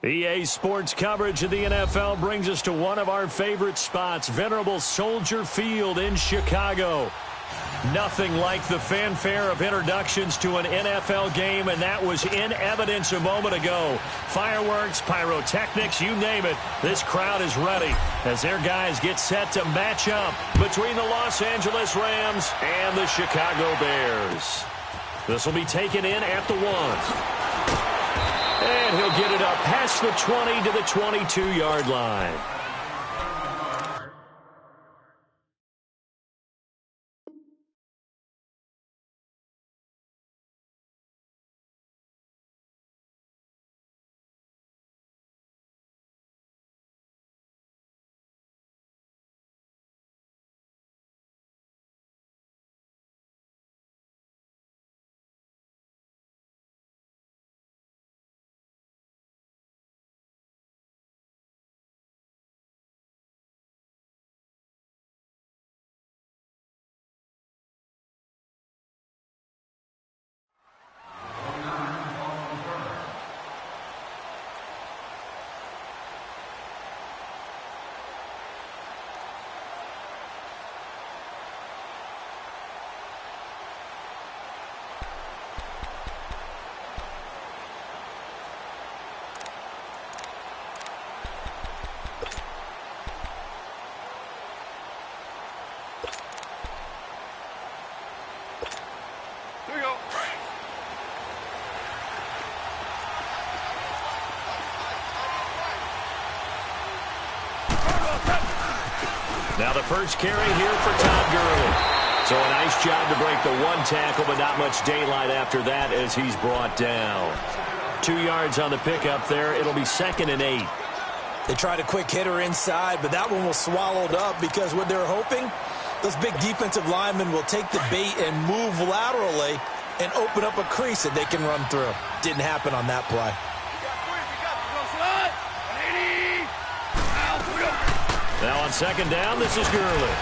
EA Sports coverage of the NFL brings us to one of our favorite spots, venerable Soldier Field in Chicago. Nothing like the fanfare of introductions to an NFL game, and that was in evidence a moment ago. Fireworks, pyrotechnics, you name it. This crowd is ready as their guys get set to match up between the Los Angeles Rams and the Chicago Bears. This will be taken in at the 1. And he'll get it up past the 20 to the 22-yard line. Now the first carry here for Todd Gurley. So a nice job to break the one tackle, but not much daylight after that as he's brought down. 2 yards on the pickup there. It'll be 2nd and 8. They tried a quick hitter inside, but that one was swallowed up because what they're hoping, those big defensive linemen will take the bait and move laterally and open up a crease that they can run through. Didn't happen on that play. Now on 2nd down, this is Gurley.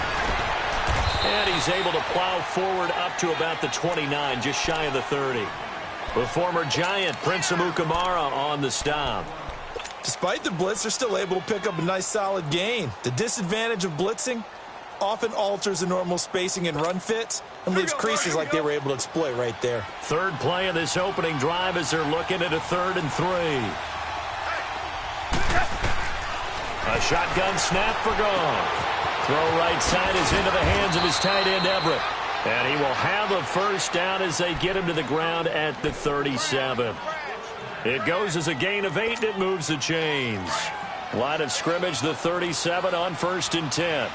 And he's able to plow forward up to about the 29, just shy of the 30. With former Giant Prince Amukamara on the stop. Despite the blitz, they're still able to pick up a nice solid gain. The disadvantage of blitzing often alters the normal spacing and run fits and leaves creases like they were able to exploit right there. Third play of this opening drive as they're looking at a 3rd and 3. A shotgun snap for Goff. Throw right side is into the hands of his tight end, Everett. And he will have a first down as they get him to the ground at the 37. It goes as a gain of 8, and it moves the chains. Line of scrimmage, the 37 on 1st and 10.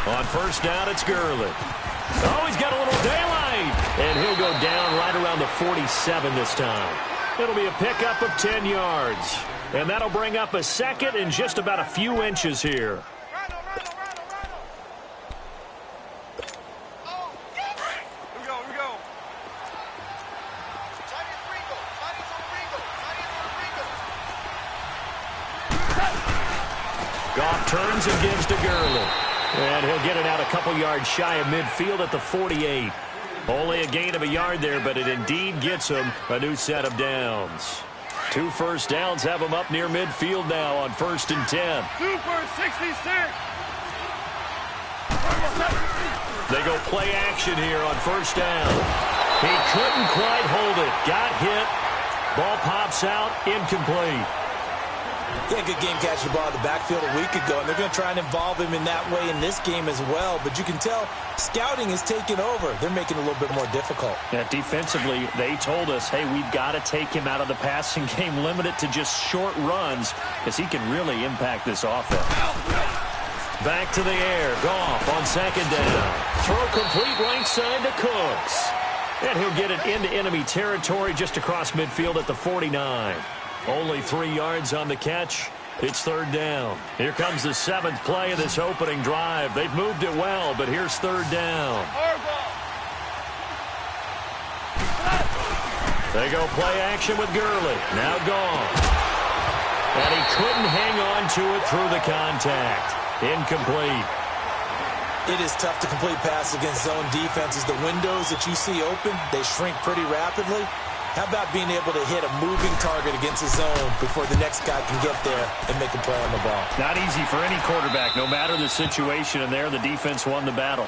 On 1st down, it's Gurley. Oh, he's got a little daylight. And he'll go down right around the 47 this time. It'll be a pickup of 10 yards. And that'll bring up a 2nd and just about a few inches here. Goff turns and gives to Gurley. And he'll get it out a couple yards shy of midfield at the 48. Only a gain of a yard there, but it indeed gets him a new set of downs. 2 first downs have him up near midfield now on 1st and 10. 2 for 66. They go play action here on 1st down. He couldn't quite hold it. Got hit. Ball pops out. Incomplete. Yeah, good game catching the ball in the backfield a week ago, and they're going to try and involve him in that way in this game as well. But you can tell scouting is taking over. They're making it a little bit more difficult. Yeah, defensively, they told us, hey, we've got to take him out of the passing game, limit it to just short runs, because he can really impact this offense. Back to the air. Goff on 2nd down. Throw complete right side to Cooks. And he'll get it into enemy territory just across midfield at the 49. Only 3 yards on the catch. It's 3rd down. Here comes the 7th play of this opening drive. They've moved it well, but here's 3rd down. They go play action with Gurley. Now gone. And he couldn't hang on to it through the contact. Incomplete. It is tough to complete passes against zone defenses. The windows that you see open, they shrink pretty rapidly. How about being able to hit a moving target against a zone before the next guy can get there and make a play on the ball? Not easy for any quarterback, no matter the situation, and there the defense won the battle.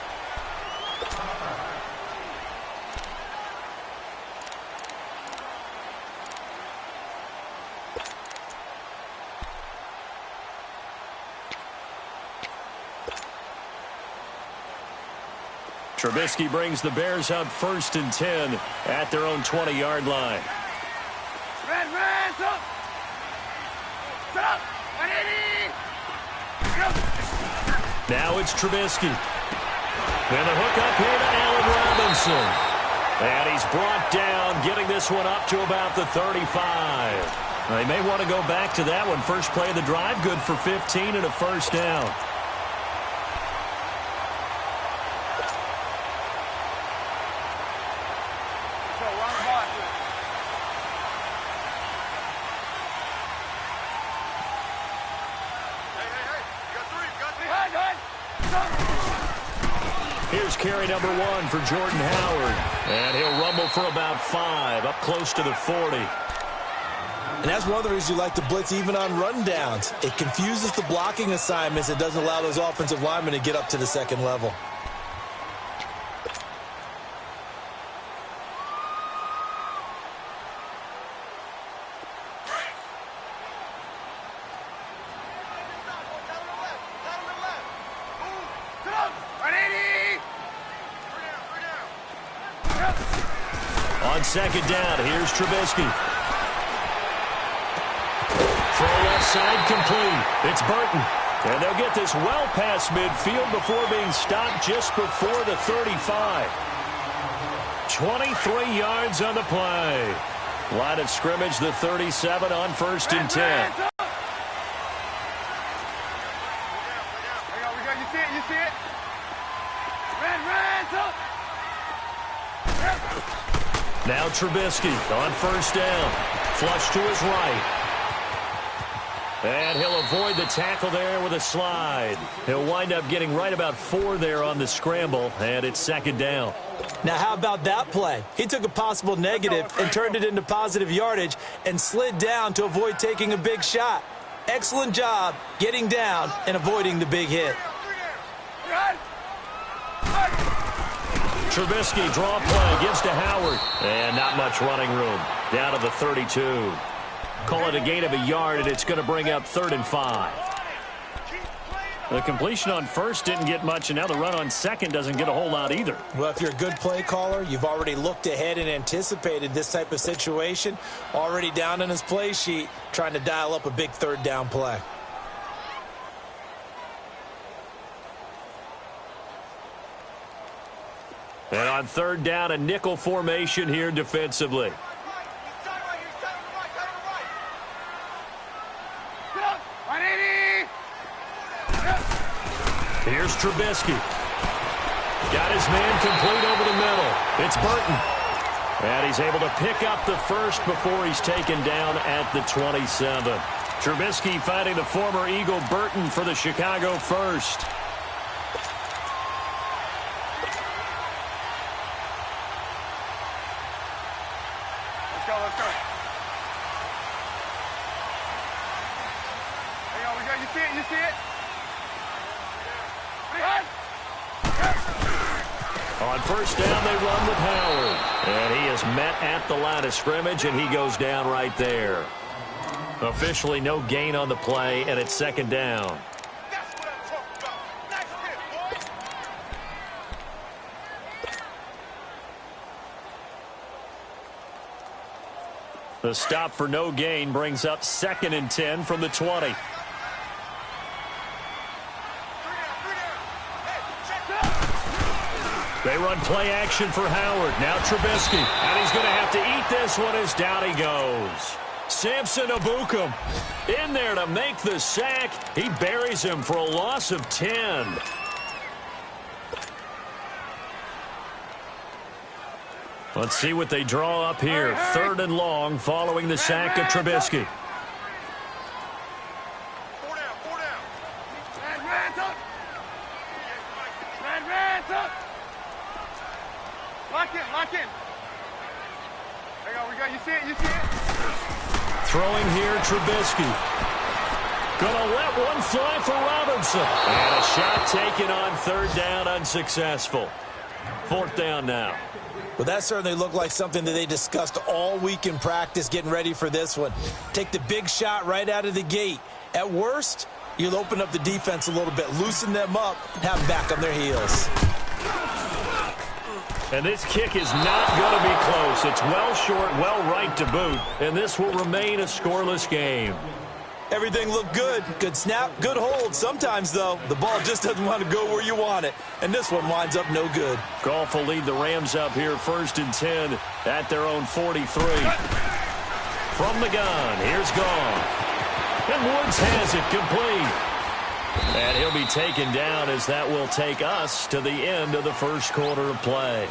Trubisky brings the Bears up 1st and 10 at their own 20-yard line. Red, up. Set up. 180. Now it's Trubisky. And the hook up here to Allen Robinson. And he's brought down, getting this one up to about the 35. They may want to go back to that one. First play of the drive, good for 15 and a first down. Here's carry number 1 for Jordan Howard. And he'll rumble for about 5, up close to the 40. And that's one of the reasons you like to blitz even on rundowns. It confuses the blocking assignments. It doesn't allow those offensive linemen to get up to the second level. On second down, here's Trubisky. Throw left side complete. It's Burton. And they'll get this well past midfield before being stopped just before the 35. 23 yards on the play. Line of scrimmage, the 37 on 1st and 10. You see it? Red, up. Now Trubisky on 1st down. Flush to his right. And he'll avoid the tackle there with a slide. He'll wind up getting right about 4 there on the scramble, and it's 2nd down. Now, how about that play? He took a possible negative and turned it into positive yardage and slid down to avoid taking a big shot. Excellent job getting down and avoiding the big hit. Trubisky draw play, gives to Howard. And not much running room. Down to the 32. Call it a gain of a yard, and it's going to bring up 3rd and 5. The completion on 1st didn't get much, and now the run on 2nd doesn't get a whole lot either. Well, if you're a good play caller, you've already looked ahead and anticipated this type of situation. Already down in his play sheet, trying to dial up a big 3rd down play. And on 3rd down, a nickel formation here defensively. Here's Trubisky. Got his man complete over the middle. It's Burton. And he's able to pick up the 1st before he's taken down at the 27. Trubisky finding the former Eagle Burton for the Chicago 1st. Let's go. You see it? On 1st down, they run with Howard. And he is met at the line of scrimmage, and he goes down right there. Officially no gain on the play, and it's 2nd down. The stop for no gain brings up 2nd and 10 from the 20. They run play action for Howard. Now Trubisky. And he's going to have to eat this one as down he goes. Samson Abukum in there to make the sack. He buries him for a loss of 10. Let's see what they draw up here. 3rd and long following the sack of Trubisky. lock in, lock in. There you go, we got, you see it, you see it? Throwing here, Trubisky. Gonna let one fly for Robinson. And a shot taken on third down, unsuccessful. Fourth down now. Well, that certainly looked like something that they discussed all week in practice, getting ready for this one. Take the big shot right out of the gate. At worst, you'll open up the defense a little bit, loosen them up, and have them back on their heels. And this kick is not going to be close. It's well short, well right to boot, and this will remain a scoreless game. Everything looked good. Good snap, good hold. Sometimes, though, the ball just doesn't want to go where you want it. And this one winds up no good. Goff will lead the Rams up here 1st and 10 at their own 43. From the gun, here's Goff. And Woods has it complete. And he'll be taken down as that will take us to the end of the first quarter of play.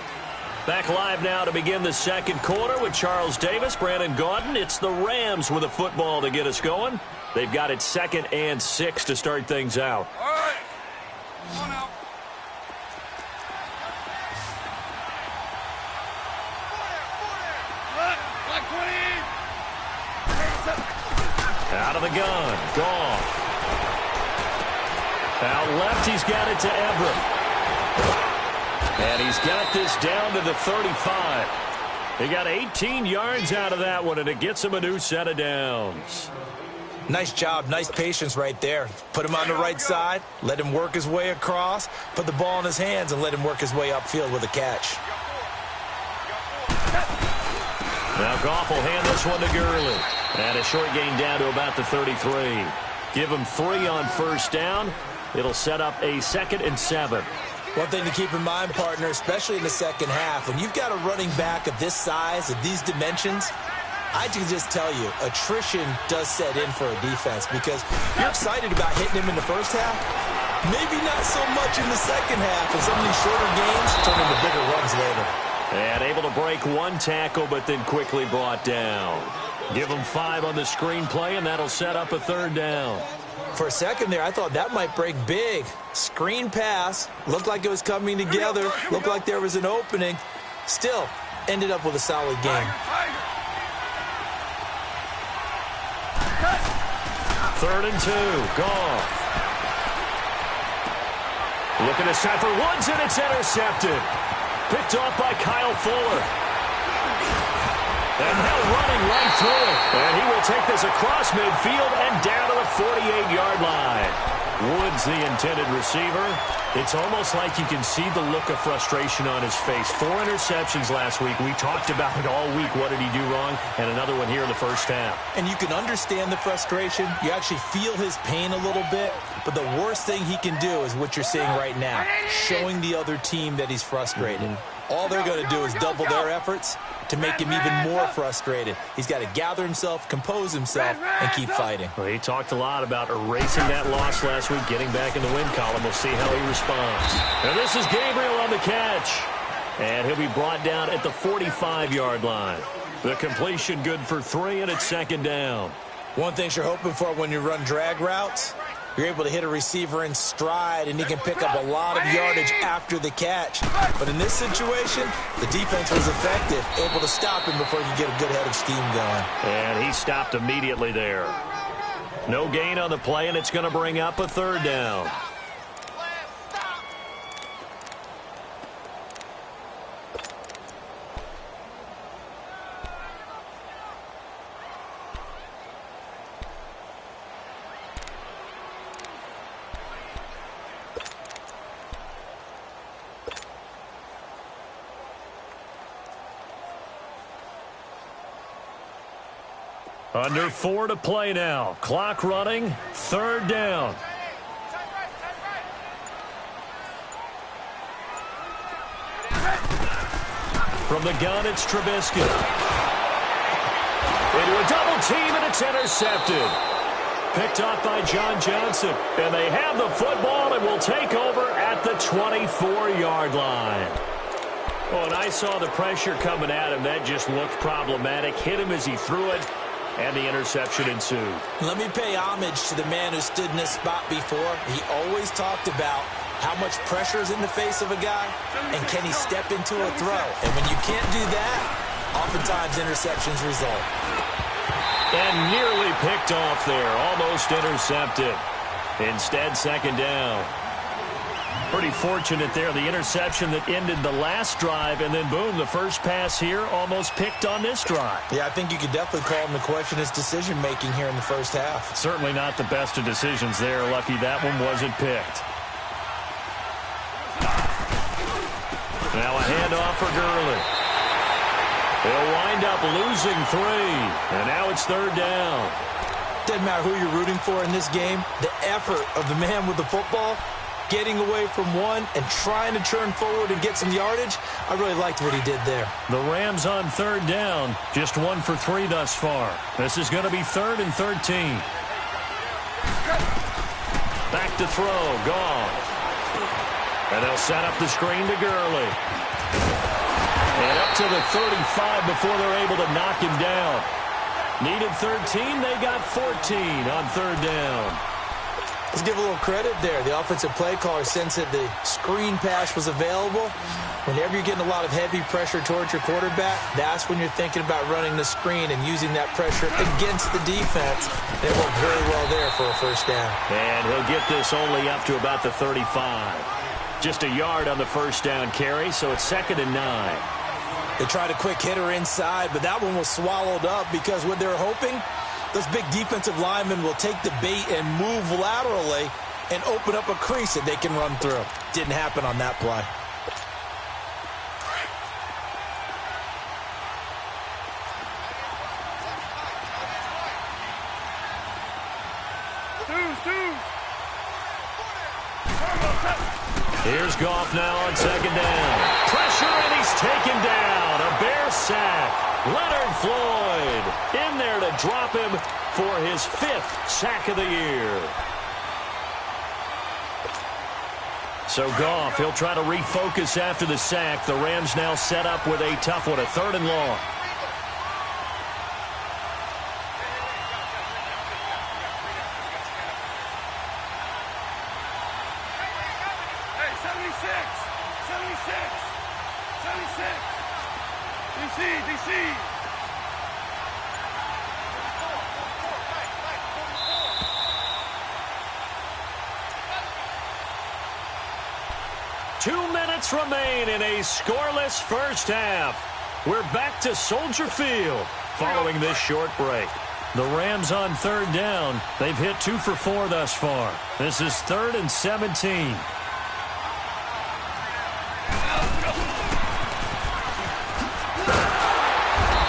Back live now to begin the second quarter with Charles Davis, Brandon Gaudin. It's the Rams with a football to get us going. They've got it 2nd and 6 to start things out. All right. Come on out. Like 20. Out of the gun, Goff. Out left, he's got it to Everett. And he's got this down to the 35. He got 18 yards out of that one, and it gets him a new set of downs. Nice job, nice patience right there. Put him on the right side, let him work his way across, put the ball in his hands, and let him work his way upfield with a catch. Now Goff will hand this one to Gurley. And a short gain down to about the 33. Give him 3 on first down. It'll set up a 2nd and 7. One thing to keep in mind, partner, especially in the second half, when you've got a running back of this size, of these dimensions, I can just tell you, attrition does set in for a defense because you're excited about hitting him in the first half. Maybe not so much in the second half, and some of these shorter games turn into bigger runs later. And able to break one tackle, but then quickly brought down. Give him 5 on the screenplay, and that'll set up a 3rd down. For a second there, I thought that might break big. Screen pass, looked like it was coming together, looked like there was an opening. Still, ended up with a solid game. 3rd and 2, Goff. Looking this time for Woods, and it's intercepted. Picked off by Kyle Fuller. And now running right through it. And he will take this across midfield and down to the 48-yard line. Woods, the intended receiver. It's almost like you can see the look of frustration on his face. 4 interceptions last week. We talked about it all week. What did he do wrong? And another one here in the first half. And you can understand the frustration. You actually feel his pain a little bit. But the worst thing he can do is what you're seeing right now, showing the other team that he's frustrated. All they're going to do is double their efforts to make him even more frustrated. He's got to gather himself, compose himself, and keep fighting. Well, he talked a lot about erasing that loss last week, getting back in the win column. We'll see how he responds. And this is Gabriel on the catch. And he'll be brought down at the 45-yard line. The completion good for 3, and it's 2nd down. One thing you're hoping for when you run drag routes, you're able to hit a receiver in stride, and he can pick up a lot of yardage after the catch. But in this situation, the defense was effective, able to stop him before he could get a good head of steam going. And he stopped immediately there. No gain on the play, and it's going to bring up a 3rd down. Under 4 to play now. Clock running. 3rd down. From the gun, it's Trubisky. Into a double team, and it's intercepted. Picked up by John Johnson. And they have the football and will take over at the 24-yard line. Oh, and I saw the pressure coming at him. That just looked problematic. Hit him as he threw it. And the interception ensued. Let me pay homage to the man who stood in this spot before. He always talked about How much pressure is in the face of a guy, and can he step into a throw? And when you can't do that, oftentimes interceptions result. And nearly picked off there, almost intercepted. Instead, second down. Pretty fortunate there, the interception that ended the last drive, and then boom, the first pass here almost picked on this drive. Yeah, I think you could definitely call him to question his decision-making here in the first half. Certainly not the best of decisions there. Lucky that one wasn't picked. Now a handoff for Gurley. They'll wind up losing 3, and now it's third down. Doesn't matter who you're rooting for in this game, the effort of the man with the football, getting away from one and trying to turn forward and get some yardage, I really liked what he did there. The Rams on third down, just 1 for 3 thus far. This is going to be 3rd and 13. Back to throw, Goff. And they'll set up the screen to Gurley. And up to the 35 before they're able to knock him down. Needed 13, they got 14 on third down. Let's give a little credit there. The offensive play caller sensed that the screen pass was available. Whenever you're getting a lot of heavy pressure towards your quarterback, that's when you're thinking about running the screen and using that pressure against the defense. And it worked very well there for a first down. And he'll get this only up to about the 35. Just a yard on the first down carry, so it's 2nd and 9. They tried a quick hitter inside, but that one was swallowed up because what they're hoping, those big defensive linemen will take the bait and move laterally and open up a crease that they can run through. Didn't happen on that play. Here's Goff now on second down. Pressure, and he's taken down. A Bear sack. Leonard Floyd in there to drop him for his 5th sack of the year. So Goff, he'll try to refocus after the sack. The Rams now set up with a tough one, a 3rd and long. DC. 2 minutes remain in a scoreless first half. We're back to Soldier Field following this short break. The Rams on third down. They've hit 2 for 4 thus far. This is 3rd and 17.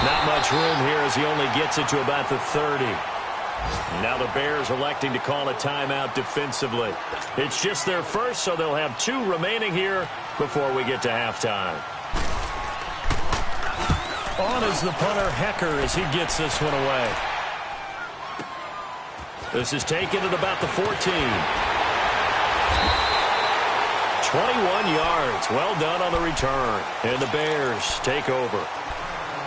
Not much room here as he only gets it to about the 30. Now the Bears electing to call a timeout defensively. It's just their first, so they'll have 2 remaining here before we get to halftime. On is the punter, Hecker, as he gets this one away. This is taken at about the 14. 21 yards. Well done on the return. And the Bears take over.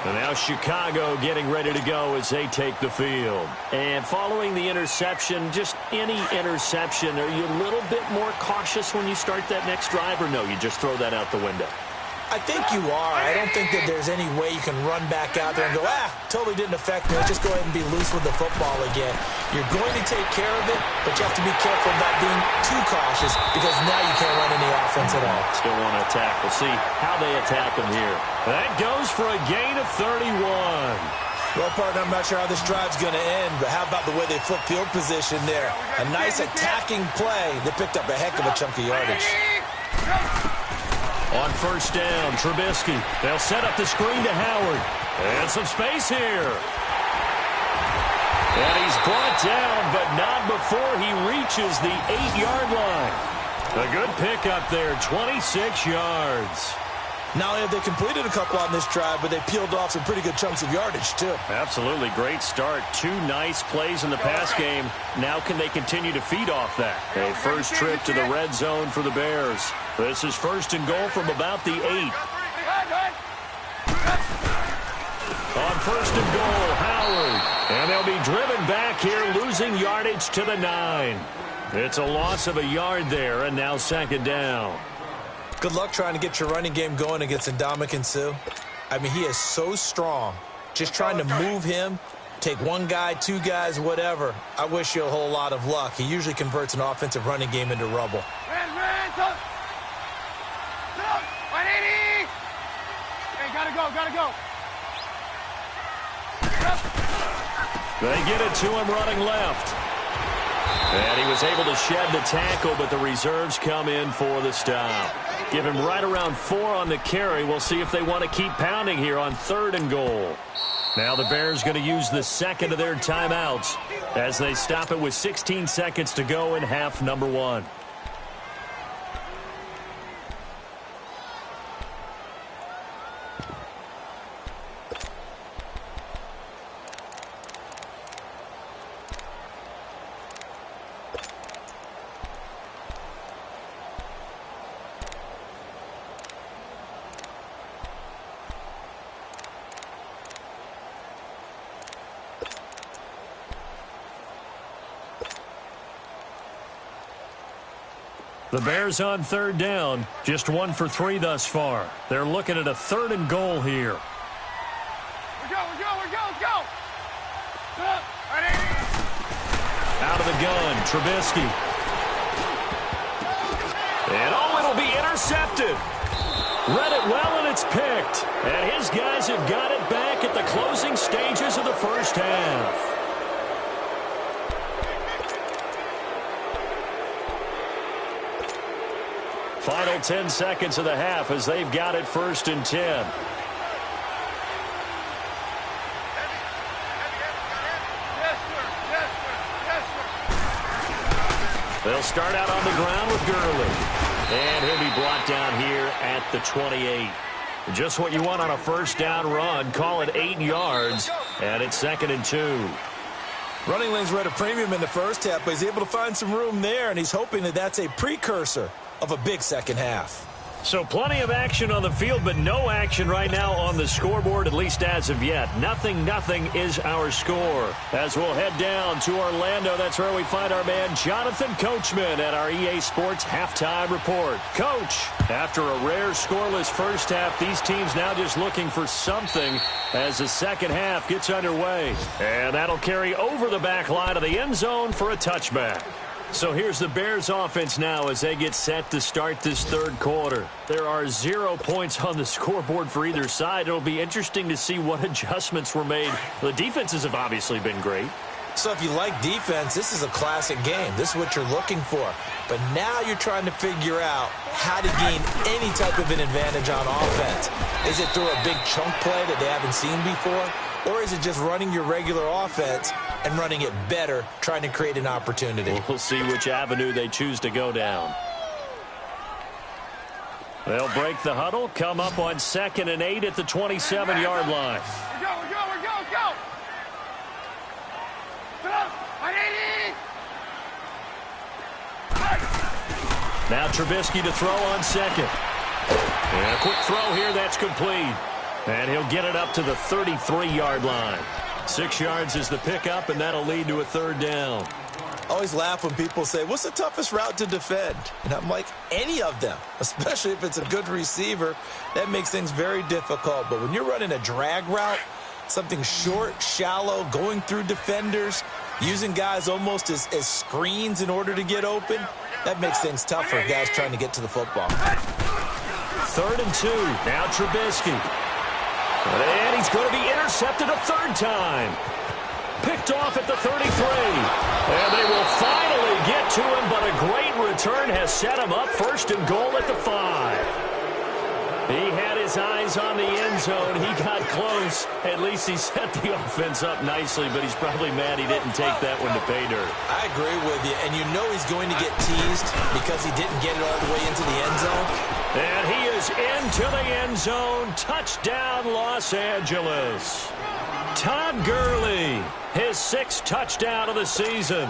And now Chicago getting ready to go as they take the field. And following the interception, just any interception, are you a little bit more cautious when you start that next drive, or no, you just throw that out the window? I think you are. I don't think that there's any way you can run back out there and go, totally didn't affect me. Just go ahead and be loose with the football again. You're going to take care of it, but you have to be careful about being too cautious because now you can't run any offense at all. Still want to attack. We'll see how they attack them here. That goes for a gain of 31. Well, partner, I'm not sure how this drive's going to end, but how about the way they flip field position there? A nice attacking play that picked up a heck of a chunk of yardage. On first down, Trubisky. They'll set up the screen to Howard. And some space here. And he's brought down, but not before he reaches the 8-yard line. A good pickup there, 26 yards. Not only have they completed a couple on this drive, but they peeled off some pretty good chunks of yardage, too. Absolutely. Great start. 2 nice plays in the pass game. Now can they continue to feed off that? A first trip to the red zone for the Bears. This is 1st and goal from about the 8. On 1st and goal, Howard. And they'll be driven back here, losing yardage to the 9. It's a loss of a yard there, and now second down. Good luck trying to get your running game going against Ndamukong Suh. I mean, he is so strong. Just trying to move him, take one guy, two guys, whatever. I wish you a whole lot of luck. He usually converts an offensive running game into rubble. 180! Hey, gotta go. They get it to him running left. And he was able to shed the tackle, but the reserves come in for the stop. Give him right around 4 on the carry. We'll see if they want to keep pounding here on 3rd and goal. Now the Bears going to use the second of their timeouts as they stop it with 16 seconds to go in half number 1. The Bears on 3rd down, just 1 for 3 thus far. They're looking at a 3rd and goal here. Let's go. Out of the gun, Trubisky. And it'll be intercepted. Read it well, and it's picked. And his guys have got it back at the closing stages of the first half. Final 10 seconds of the half as they've got it 1st and 10. They'll start out on the ground with Gurley. And he'll be brought down here at the 28. Just what you want on a first down run. Call it 8 yards. And it's 2nd and 2. Running lanes were at a premium in the first half, but he's able to find some room there, and he's hoping that that's a precursor of a big second half. So plenty of action on the field, but no action right now on the scoreboard, at least as of yet. 0-0 is our score. As we'll head down to Orlando, that's where we find our man Jonathan Coachman at our EA Sports Halftime Report. Coach, after a rare scoreless first half, these teams now just looking for something as the second half gets underway. And that'll carry over the back line of the end zone for a touchback. So here's the Bears offense now as they get set to start this 3rd quarter. There are 0 points on the scoreboard for either side. It'll be interesting to see what adjustments were made. The defenses have obviously been great. So if you like defense, this is a classic game. This is what you're looking for. But now you're trying to figure out how to gain any type of an advantage on offense. Is it through a big chunk play that they haven't seen before? Or is it just running your regular offense and running it better, trying to create an opportunity? We'll see which avenue they choose to go down. They'll break the huddle, come up on 2nd and 8 at the 27-yard line. Let's go. 180! Now Trubisky to throw on 2nd. And a quick throw here, that's complete. And he'll get it up to the 33-yard line. 6 yards is the pickup, and that'll lead to a 3rd down. I always laugh when people say, what's the toughest route to defend? And I'm like, any of them, especially if it's a good receiver. That makes things very difficult. But when you're running a drag route, something short, shallow, going through defenders, using guys almost as screens in order to get open, that makes things tough for guys trying to get to the football. 3rd and 2. Now Trubisky. And he's going to be intercepted a 3rd time. Picked off at the 33. And they will finally get to him, but a great return has set him up 1st and goal at the 5. He had his eyes on the end zone. He got close. At least he set the offense up nicely, but he's probably mad he didn't take that one to pay dirt. I agree with you, and you know he's going to get teased because he didn't get it all the way into the end zone. And he is into the end zone. Touchdown, Los Angeles. Todd Gurley, his 6th touchdown of the season.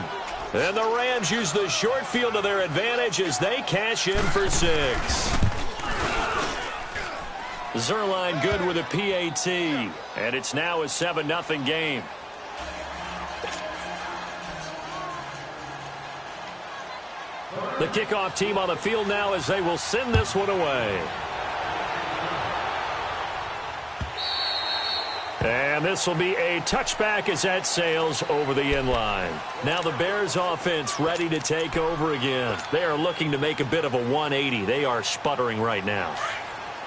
And the Rams use the short field to their advantage as they cash in for 6. Zerline good with a PAT, and it's now a 7-0 game. The kickoff team on the field now as they will send this one away. And this will be a touchback as that sails over the end line. Now the Bears offense ready to take over again. They are looking to make a bit of a 180. They are sputtering right now.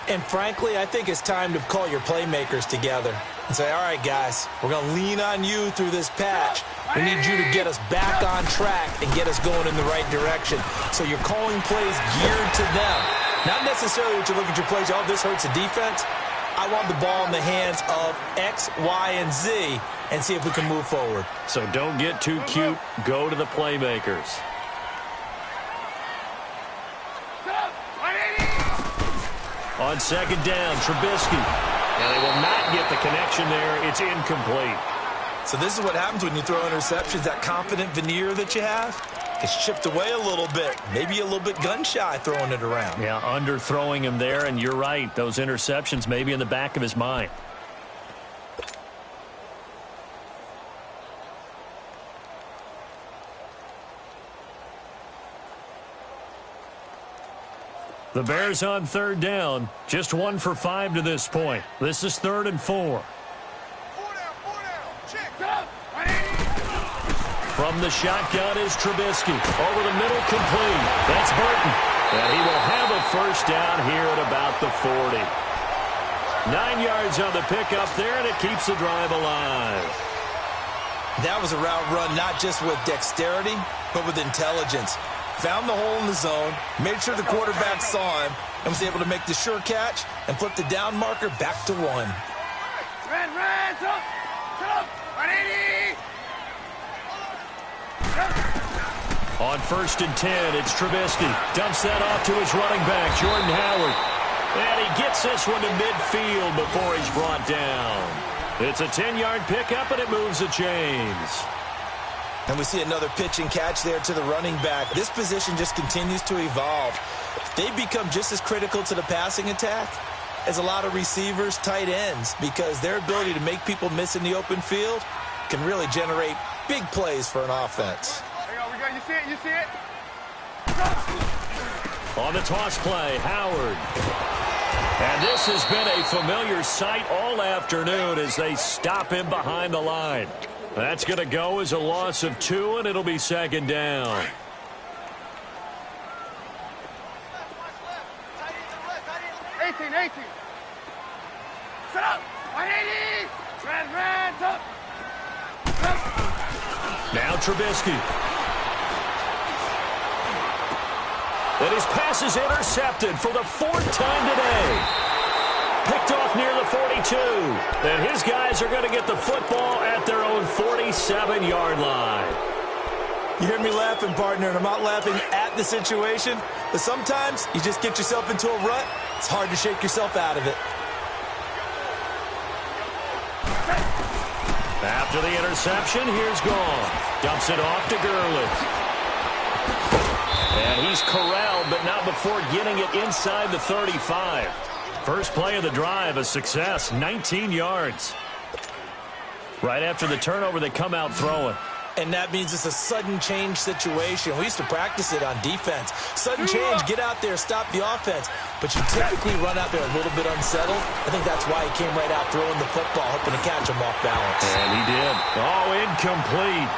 And frankly, I think it's time to call your playmakers together and say, all right, guys, we're going to lean on you through this patch. We need you to get us back on track and get us going in the right direction. So you're calling plays geared to them. Not necessarily that you look at your plays, oh, this hurts the defense. I want the ball in the hands of X, Y, and Z and see if we can move forward. So don't get too cute. Go to the playmakers. On second down, Trubisky. And they will not get the connection there. It's incomplete. So this is what happens when you throw interceptions. That confident veneer that you have, it's chipped away a little bit. Maybe a little bit gun-shy throwing it around. Yeah, underthrowing him there, and you're right. Those interceptions may be in the back of his mind. The Bears on third down. Just 1 for 5 to this point. This is 3rd and 4. From the shotgun is Trubisky. Over the middle, complete. That's Burton. And he will have a first down here at about the 40. 9 yards on the pickup there, and it keeps the drive alive. That was a route run not just with dexterity, but with intelligence. Found the hole in the zone, made sure the quarterback saw him, and was able to make the sure catch and flip the down marker back to 1. Red, up, 180. On 1st and 10, it's Trubisky. Dumps that off to his running back, Jordan Howard. And he gets this one to midfield before he's brought down. It's a 10-yard pickup, and it moves the chains. And we see another pitch and catch there to the running back. This position just continues to evolve. They become just as critical to the passing attack as a lot of receivers, tight ends, because their ability to make people miss in the open field can really generate big plays for an offense. We go. You see it? On the toss play, Howard. And this has been a familiar sight all afternoon as they stop him behind the line. That's going to go as a loss of 2, and it'll be 2nd down. Set up. 180. Red, up. Now Trubisky. And his pass is intercepted for the 4th time today. Picked off near the 42. And his guys are going to get the football at their own 47-yard line. You hear me laughing, partner, and I'm not laughing at the situation, but sometimes you just get yourself into a rut. It's hard to shake yourself out of it. After the interception, here's Gone. Dumps it off to Gurley. And he's corralled, but not before getting it inside the 35. First play of the drive, a success, 19 yards. Right after the turnover, they come out throwing. And that means it's a sudden change situation. We used to practice it on defense. Sudden change, get out there, stop the offense. But you typically run out there a little bit unsettled. I think that's why he came right out throwing the football, hoping to catch him off balance. And he did. Oh, incomplete.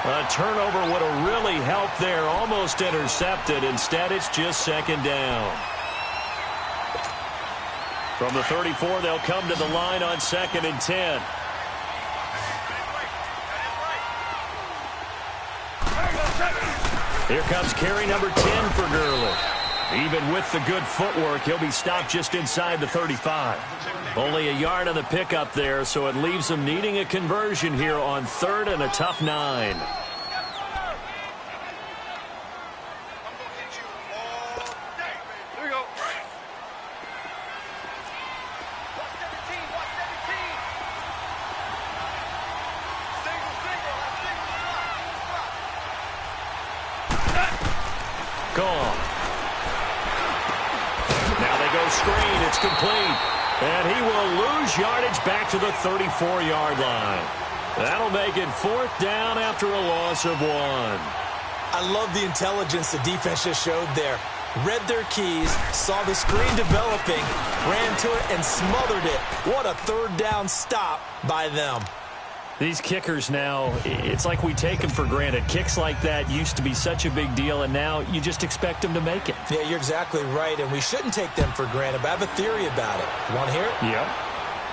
A turnover would have really helped there. Almost intercepted. Instead, it's just 2nd down. From the 34, they'll come to the line on 2nd and 10. Here comes carry number 10 for Gurley. Even with the good footwork, he'll be stopped just inside the 35. Only a yard on the pickup there, so it leaves them needing a conversion here on 3rd and a tough 9. Here we go. Gone. Now they go screen. It's complete. And he will lose yardage back to the 34-yard line. That'll make it 4th down after a loss of 1. I love the intelligence the defense just showed there. Read their keys, saw the screen developing, ran to it, and smothered it. What a third down stop by them. These kickers now, it's like we take them for granted. Kicks like that used to be such a big deal, and now you just expect them to make it. Yeah, you're exactly right, and we shouldn't take them for granted, but I have a theory about it. You want to hear it? Yep.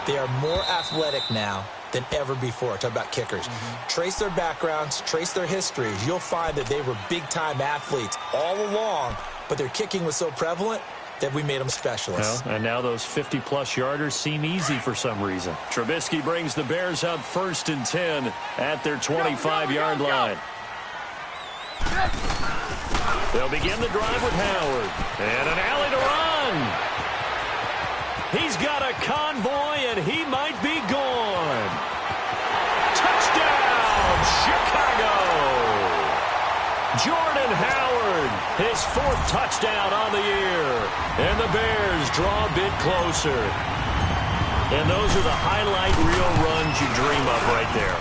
They are more athletic now than ever before. Talk about kickers. Trace their backgrounds, trace their histories. You'll find that they were big-time athletes all along, but their kicking was so prevalent that we made them specialists. Well, and now those 50-plus yarders seem easy for some reason. Trubisky brings the Bears up 1st and 10 at their 25-yard line. They'll begin the drive with Howard. And an alley to run. He's got a convoy, and he might be gone. Touchdown, Chicago! Jordan Howard, his 4th touchdown on the year. And the Bears draw a bit closer. And those are the highlight reel runs you dream of right there.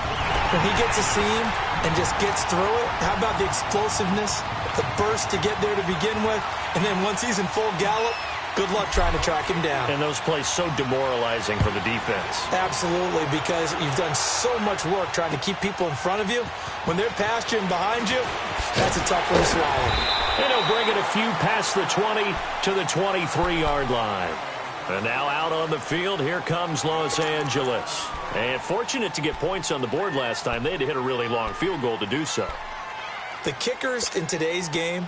When he gets a seam and just gets through it, how about the explosiveness, the burst to get there to begin with, and then once he's in full gallop, good luck trying to track him down. And those plays so demoralizing for the defense. Absolutely, because you've done so much work trying to keep people in front of you. When they're past you and behind you, that's a tough one to swallow. And he'll bring it a few past the 20 to the 23-yard line. And now out on the field, here comes Los Angeles. And fortunate to get points on the board last time. They had to hit a really long field goal to do so. The kickers in today's game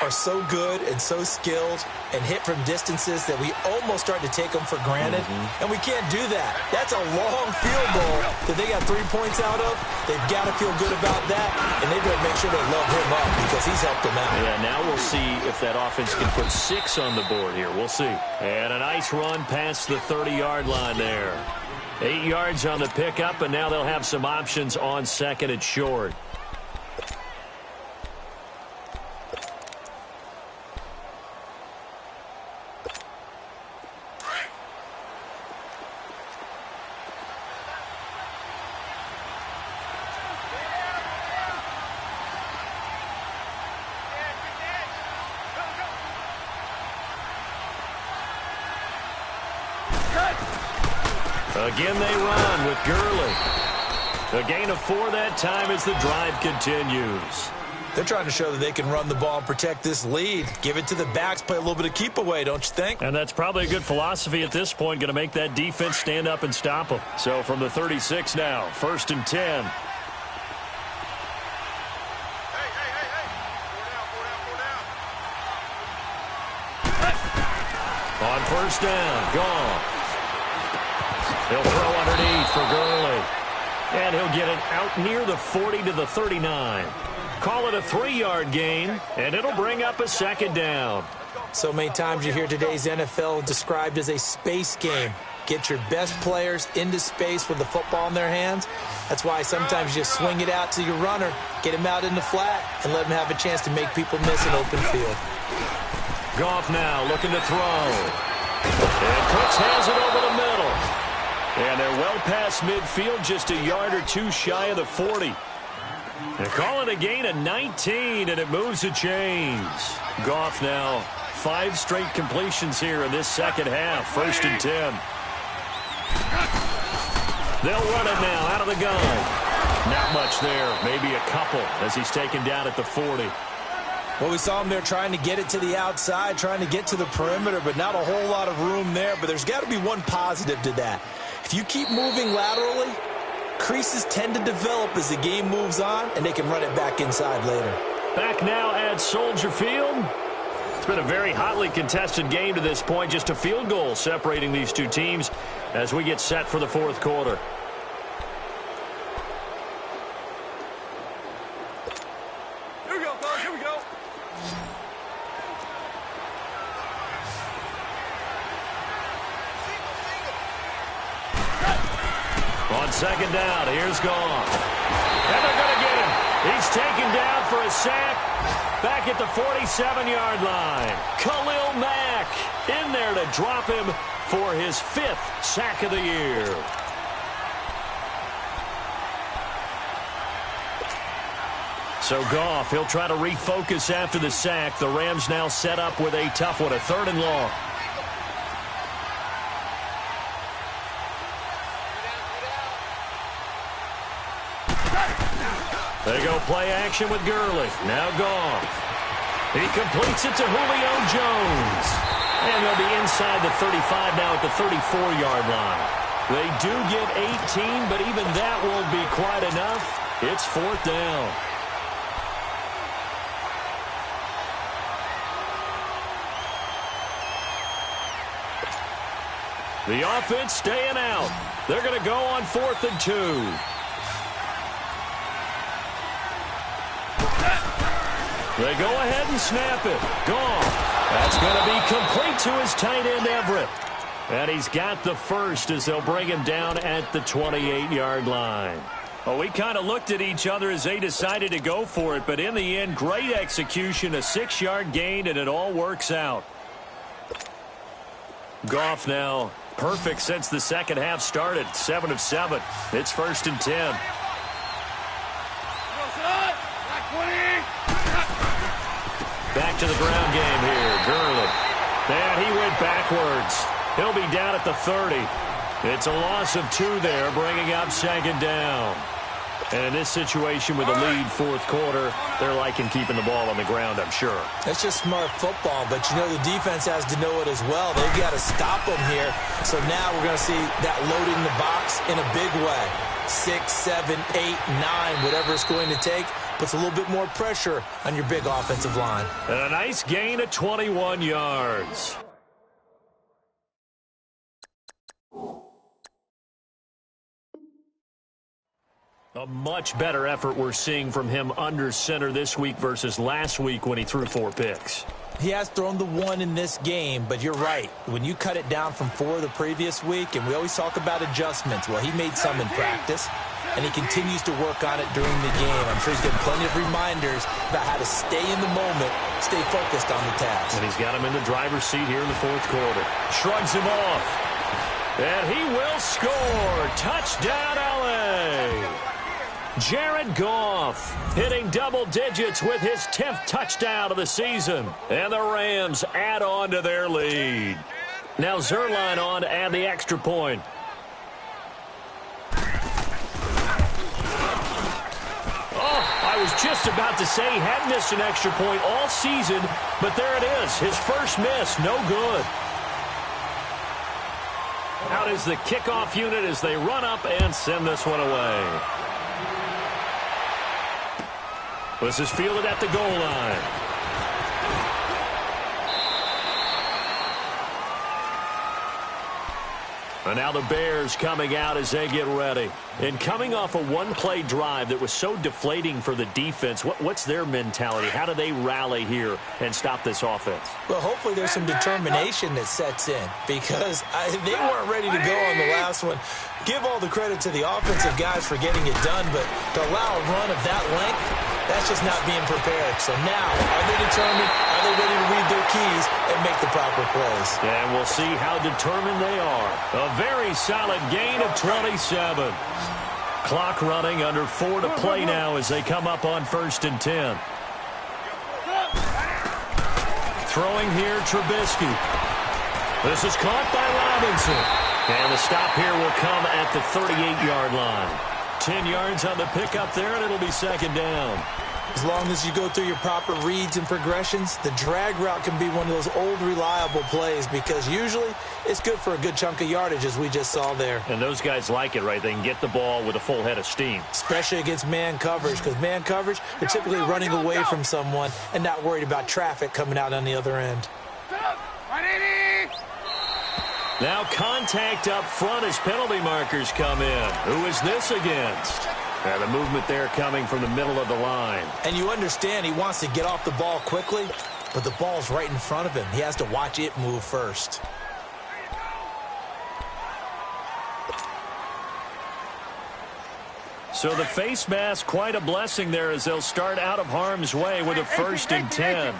are so good and so skilled and hit from distances that we almost start to take them for granted. And we can't do that. That's a long field goal that they got 3 points out of. They've got to feel good about that, and they've got to make sure they love him up because he's helped them out. Yeah, now we'll see if that offense can put 6 on the board here. We'll see. And a nice run past the 30-yard line there. 8 yards on the pickup, and now they'll have some options on 2nd and short. Again they run with Gurley. A gain of 4 that time as the drive continues. They're trying to show that they can run the ball and protect this lead. Give it to the backs, play a little bit of keep away, don't you think? And that's probably a good philosophy at this point, going to make that defense stand up and stop them. So from the 36 now, 1st and 10. On 1st down, gone. He'll throw underneath for Gurley. And he'll get it out near the 40 to the 39. Call it a 3-yard gain, and it'll bring up a 2nd down. So many times you hear today's NFL described as a space game. Get your best players into space with the football in their hands. That's why sometimes you just swing it out to your runner, get him out in the flat, and let him have a chance to make people miss an open field. Goff now looking to throw. And Cooks has it over the middle. And they're well past midfield, just a yard or 2 shy of the 40. They call it a gain of 19, and it moves the chains. Goff now 5 straight completions here in this second half. 1st and 10. They'll run it now out of the gun. Not much there, maybe a couple as he's taken down at the 40. Well, we saw him there trying to get it to the outside, trying to get to the perimeter, but not a whole lot of room there. But there's got to be one positive to that. If you keep moving laterally, creases tend to develop as the game moves on, and they can run it back inside later. Back now at Soldier Field. It's been a very hotly contested game to this point. Just a field goal separating these two teams as we get set for the 4th quarter. Here we go, fellas. Here we go. On 2nd down, here's Goff. And they're going to get him. He's taken down for a sack back at the 47-yard line. Khalil Mack in there to drop him for his 5th sack of the year. So Goff, he'll try to refocus after the sack. The Rams now set up with a tough one, a 3rd and long. They go play action with Gurley. Now Goff. He completes it to Julio Jones. And they'll be inside the 35 now at the 34-yard line. They do get 18, but even that won't be quite enough. It's 4th down. The offense staying out. They're going to go on 4th and 2. They go ahead and snap it. Goff. That's going to be complete to his tight end, Everett. And he's got the first as they'll bring him down at the 28-yard line. Well, we kind of looked at each other as they decided to go for it, but in the end, great execution, a 6-yard gain, and it all works out. Goff now perfect since the second half started, 7 of 7. It's 1st and 10. Back to the ground game here. Gurley. And he went backwards. He'll be down at the 30. It's a loss of 2 there, bringing up 2nd down. And in this situation with a lead 4th quarter, they're liking keeping the ball on the ground, I'm sure. That's just smart football, but you know the defense has to know it as well. They've got to stop them here. So now we're going to see that loading the box in a big way. 6, 7, 8, 9, whatever it's going to take, puts a little bit more pressure on your big offensive line. And a nice gain of 21 yards. A much better effort we're seeing from him under center this week versus last week when he threw 4 picks. He has thrown the 1 in this game, but you're right. When you cut it down from 4 the previous week, and we always talk about adjustments, well, he made some in practice, and he continues to work on it during the game. I'm sure he's getting plenty of reminders about how to stay in the moment, stay focused on the task. And he's got him in the driver's seat here in the 4th quarter. Shrugs him off. And he will score. Touchdown, L.A. Jared Goff hitting double digits with his 10th touchdown of the season. And the Rams add on to their lead. Now Zerline on to add the extra point. Oh, I was just about to say he hadn't missed an extra point all season, but there it is. His first miss, no good. Out is the kickoff unit as they run up and send this one away. This is fielded at the goal line. And now the Bears coming out as they get ready. And coming off a one-play drive that was so deflating for the defense, what's their mentality? How do they rally here and stop this offense? Well, hopefully there's some determination that sets in because they weren't ready to go on the last one. Give all the credit to the offensive guys for getting it done, but to allow a run of that length, that's just not being prepared. So now, are they determined? Are they ready to read their keys and make the proper plays? And we'll see how determined they are. A very solid gain of 27. Clock running, under 4 to play now as they come up on 1st and 10. Throwing here, Trubisky. This is caught by Robinson. And the stop here will come at the 38-yard line. 10 yards on the pickup there, and it'll be 2nd down. As long as you go through your proper reads and progressions, the drag route can be one of those old reliable plays because usually it's good for a good chunk of yardage as we just saw there. And those guys like it, right? They can get the ball with a full head of steam. Especially against man coverage because man coverage, they're typically running away from someone and not worried about traffic coming out on the other end. Now contact up front as penalty markers come in. Who is this against? And the movement there coming from the middle of the line. And you understand he wants to get off the ball quickly, but the ball's right in front of him. He has to watch it move first. So the face mask, quite a blessing there as they'll start out of harm's way with a 1st and 10.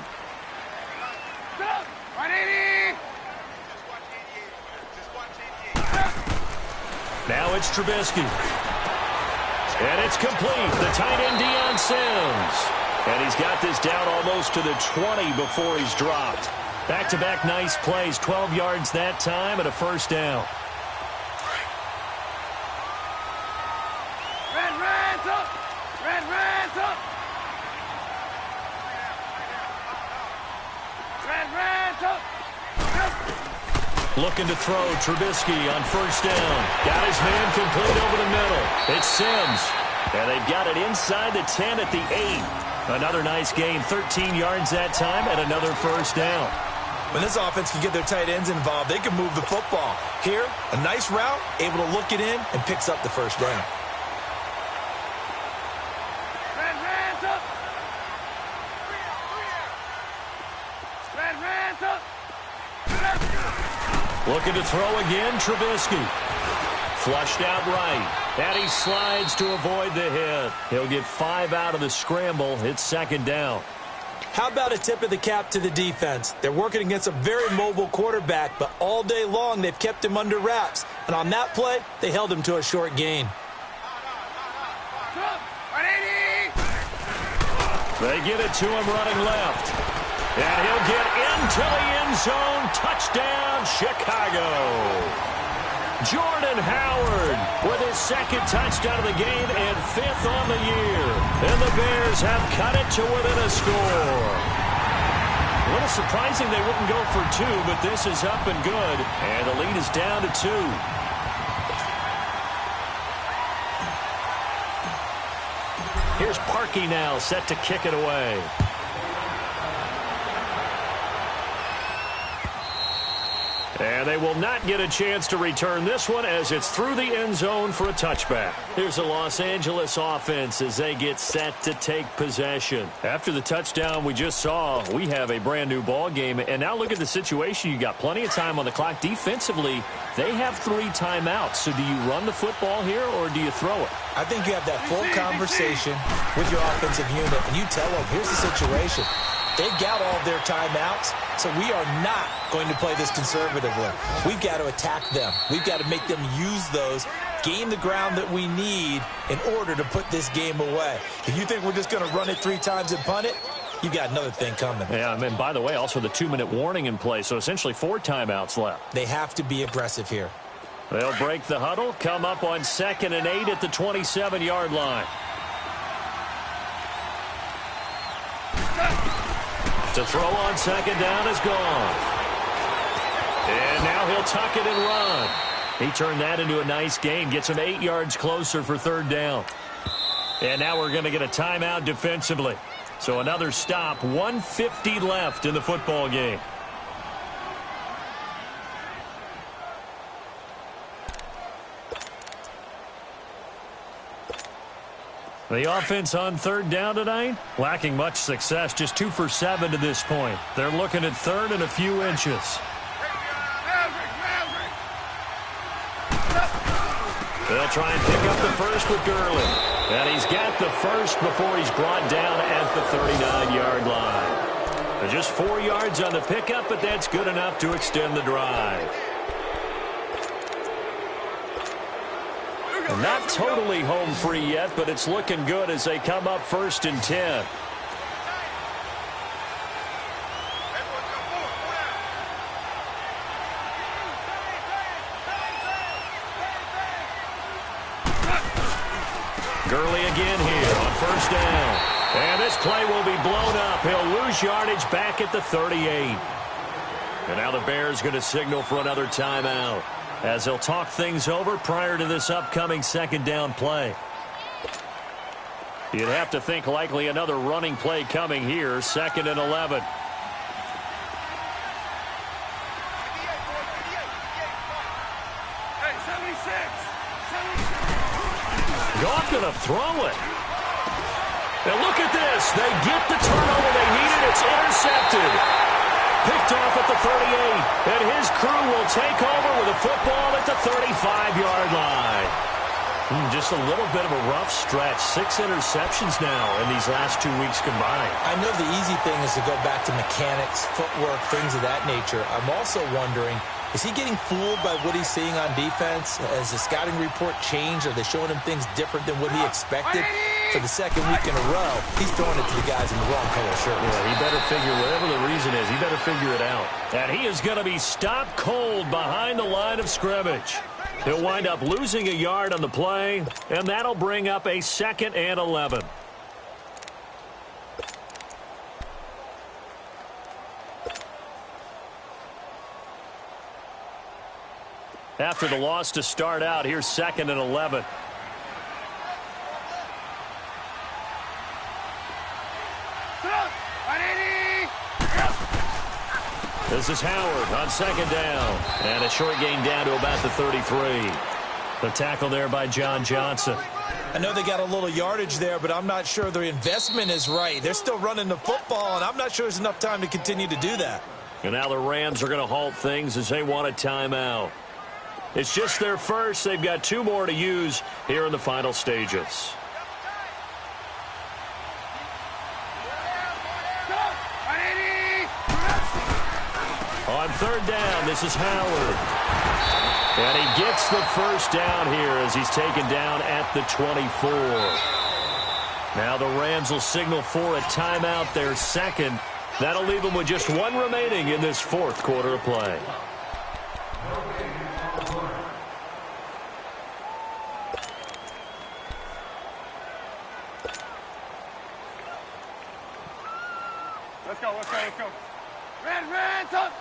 Now it's Trubisky. And it's complete. The tight end, Deion Sims. And he's got this down almost to the 20 before he's dropped. Back-to-back nice plays, 12 yards that time and a first down. Red's up! Red's up! Red's up! Looking to throw, Trubisky on first down. Got his man complete over the middle. It's Sims. And they've got it inside the 10 at the 8. Another nice gain, 13 yards that time, and another first down. When this offense can get their tight ends involved, they can move the football. Here, a nice route, able to look it in, and picks up the first down. Red's up! Red's up! Looking to throw again, Trubisky. Flushed out right. And he slides to avoid the hit. He'll get 5 out of the scramble. It's second down. How about a tip of the cap to the defense? They're working against a very mobile quarterback, but all day long they've kept him under wraps. And on that play, they held him to a short gain. They get it to him running left. And he'll get into the end zone. Touchdown, Chicago. Jordan Howard with his second touchdown of the game and 5th on the year. And the Bears have cut it to within a score. A little surprising they wouldn't go for 2, but this is up and good. And the lead is down to 2. Here's Parkey now, set to kick it away. And they will not get a chance to return this one as it's through the end zone for a touchback. Here's the Los Angeles offense as they get set to take possession. After the touchdown we just saw, we have a brand new ball game. And now look at the situation. You got plenty of time on the clock. Defensively, they have 3 timeouts. So do you run the football here or do you throw it? I think you have that full conversation with your offensive unit, and you tell them, here's the situation. They've got all of their timeouts, so we are not going to play this conservatively. We've got to attack them. We've got to make them use those, gain the ground that we need in order to put this game away. If you think we're just going to run it 3 times and punt it, you got another thing coming. Yeah, and by the way, also the 2-minute warning in play, so essentially 4 timeouts left. They have to be aggressive here. They'll break the huddle, come up on 2nd and 8 at the 27-yard line. To throw on 2nd down is gone. And now he'll tuck it and run. He turned that into a nice gain. Gets him 8 yards closer for 3rd down. And now we're going to get a timeout defensively. So another stop. 1:50 left in the football game. The offense on 3rd down tonight, lacking much success, just 2 for 7 to this point. They're looking at 3rd and a few inches. They'll try and pick up the first with Gurley. And he's got the first before he's brought down at the 39-yard line. There's just 4 yards on the pickup, but that's good enough to extend the drive. Not totally home free yet, but it's looking good as they come up 1st and 10. Gurley again here on 1st down. And this play will be blown up. He'll lose yardage back at the 38. And now the Bears going to signal for another timeout, as they'll talk things over prior to this upcoming 2nd down play. You'd have to think likely another running play coming here, 2nd and 11. Goff going to throw it. And look at this. They get the turnover they needed. It's intercepted. Picked off at the 38, and his crew will take over with a football at the 35-yard line. Just a little bit of a rough stretch. 6 interceptions now in these last 2 weeks combined. I know the easy thing is to go back to mechanics, footwork, things of that nature. I'm also wondering, is he getting fooled by what he's seeing on defense? Has the scouting report changed? Are they showing him things different than what he expected? for the second week in a row, he's throwing it to the guys in the wrong color shirts. Yeah, he better figure, whatever the reason is, he better figure it out. And he is going to be stopped cold behind the line of scrimmage. He'll wind up losing a yard on the play, and that'll bring up a 2nd and 11. After the loss to start out, here's 2nd and 11. This is Howard on 2nd down. And a short gain down to about the 33. The tackle there by John Johnson. I know they got a little yardage there, but I'm not sure the investment is right. They're still running the football, and I'm not sure there's enough time to continue to do that. And now the Rams are going to halt things as they want a timeout. It's just their first. They've got 2 more to use here in the final stages. On 3rd down, this is Howard. And he gets the first down here as he's taken down at the 24. Now the Rams will signal for a timeout, their 2nd. That'll leave them with just 1 remaining in this 4th quarter of play. Let's go, let's go, let's go. Red, top.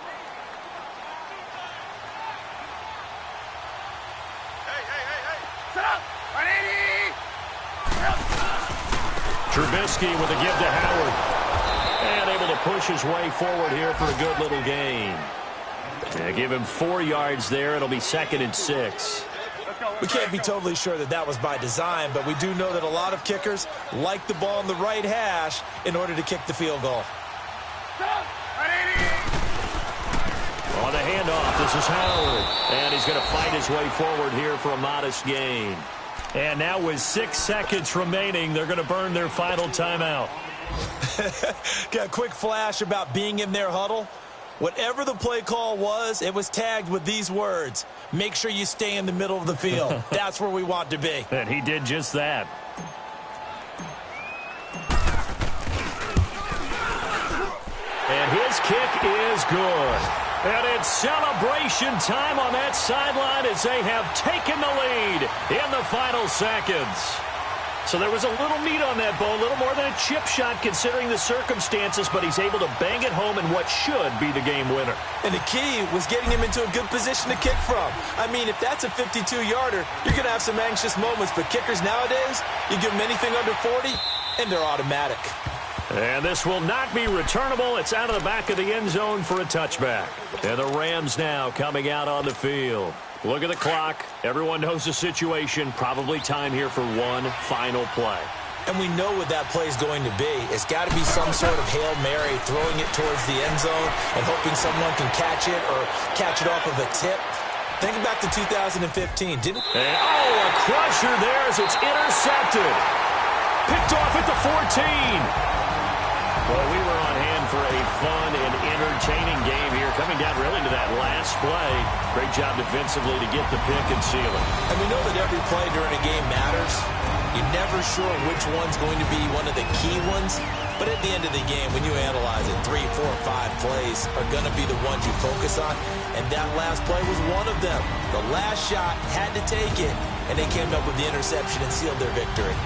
Hey. Set up. 180. Trubisky with a give to Howard. And able to push his way forward here for a good little gain. Yeah, give him 4 yards there. It'll be 2nd and 6. We can't be totally sure that that was by design, but we do know that a lot of kickers like the ball in the right hash in order to kick the field goal. On the handoff, this is Howard. And he's going to fight his way forward here for a modest gain. And now with 6 seconds remaining, they're going to burn their final timeout. Got a quick flash about being in their huddle. Whatever the play call was, it was tagged with these words: make sure you stay in the middle of the field. That's where we want to be. And he did just that. And his kick is good. And it's celebration time on that sideline as they have taken the lead in the final seconds. So there was a little meat on that ball, a little more than a chip shot considering the circumstances, but he's able to bang it home in what should be the game winner. And the key was getting him into a good position to kick from. I mean, if that's a 52-yarder, you're going to have some anxious moments, but kickers nowadays, you give them anything under 40, and they're automatic. And this will not be returnable. It's out of the back of the end zone for a touchback. And the Rams now coming out on the field. Look at the clock. Everyone knows the situation. Probably time here for one final play. And we know what that play is going to be. It's got to be some sort of Hail Mary, throwing it towards the end zone and hoping someone can catch it or catch it off of a tip. Think back to 2015, didn't it? A crusher there as it's intercepted. Picked off at the 14. Well, we were on hand for a fun and entertaining game here, coming down really to that last play. Great job defensively to get the pick and seal it. And we know that every play during a game matters. You're never sure which one's going to be one of the key ones. But at the end of the game, when you analyze it, 3, 4, 5 plays are going to be the ones you focus on. And that last play was one of them. The last shot had to take it, and they came up with the interception and sealed their victory.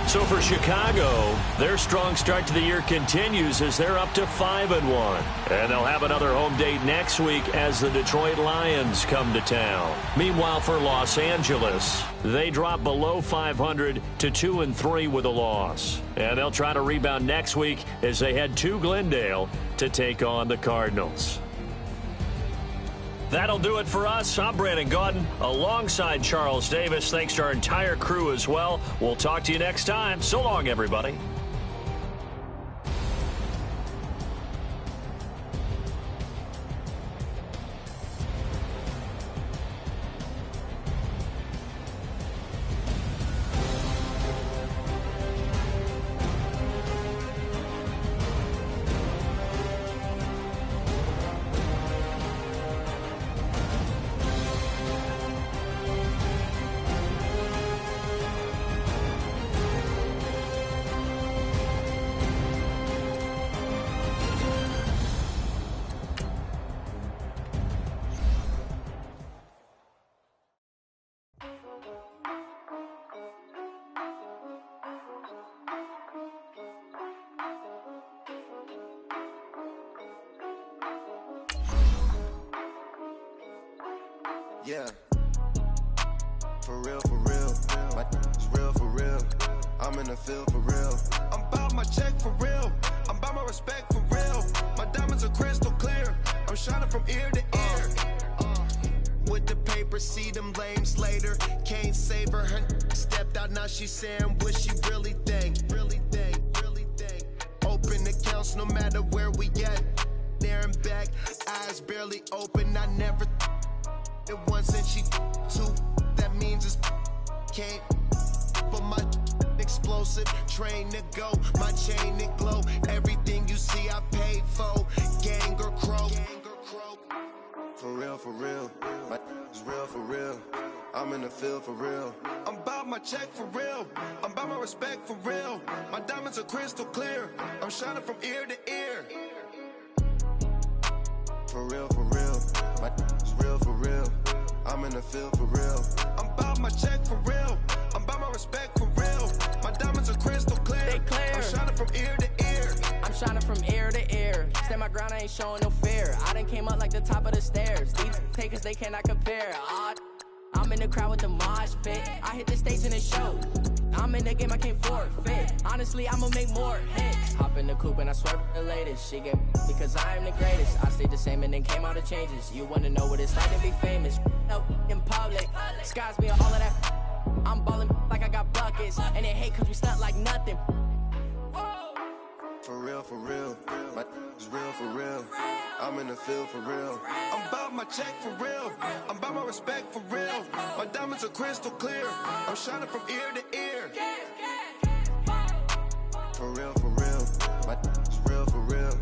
So for Chicago, their strong start to the year continues as they're up to 5-1. And they'll have another home date next week as the Detroit Lions come to town. Meanwhile, for Los Angeles, they drop below 500 to 2-3 with a loss. And they'll try to rebound next week as they head to Glendale to take on the Cardinals. That'll do it for us. I'm Brandon Gaudin alongside Charles Davis. Thanks to our entire crew as well. We'll talk to you next time. So long, everybody. Yeah. For real, for real. My is real for real. I'm in the field for real. I'm about my check for real. I'm about my respect for real. My diamonds are crystal clear. I'm shining from ear to ear. With the paper, see them lames later. Can't save her. Her stepped out, now she's saying what she really think. Really think, really think. Open accounts no matter where we at. There and back, eyes barely open. I never it once and she two. That means it's can't. For my explosive train to go, my chain to glow. Everything you see I paid for. Gang or crow. For real, for real. My is real for real. I'm in the field for real. I'm about my check for real. I'm about my respect for real. My diamonds are crystal clear. I'm shining from ear to ear. For real, for real. My is real for real. I'm in the field for real. I'm about my check for real. I'm about my respect for real. My diamonds are crystal clear. They clear. I'm shining from ear to ear. I'm shining from ear to ear. Stand my ground, I ain't showing no fear. I done came up like the top of the stairs. These takers, they cannot compare. I'm in the crowd with the mosh pit. I hit the stage and it showed. I'm in the game, I can't forfeit. Honestly, I'ma make more hits. Hop in the coupe and I swerve the latest. She get because I am the greatest. I stayed the same and then came out of changes. You wanna know what it's like to be famous? No, in public. Skies me all of that. I'm ballin' like I got buckets. And they hate cause we stunt like nothing. For real, for real. My is real for real. I'm in the field for real. I'm about my check for real. I'm about my respect for real. My diamonds are crystal clear. I'm shining from ear to ear. For real, for real. My is real for real.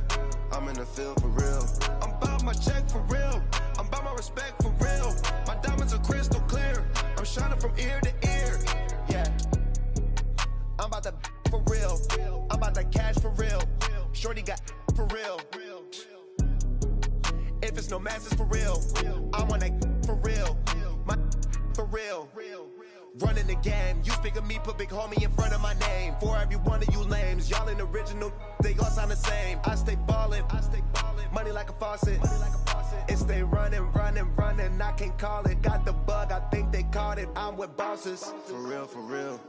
I'm in the field for real. I'm about my check for real. I'm about my respect for real. My diamonds are crystal clear. I'm shining from ear to ear. Yeah. I'm about to for real. I'm about to cash for real. Shorty got for real. If it's no masses for real, I want that for real. My for real. Running the game. You speak of me, put big homie in front of my name. For every one of you lames, y'all in original, they all sound the same. I stay ballin', money like a faucet. It stay running, I can't call it. Got the bug, I think they caught it. I'm with bosses. For real, for real.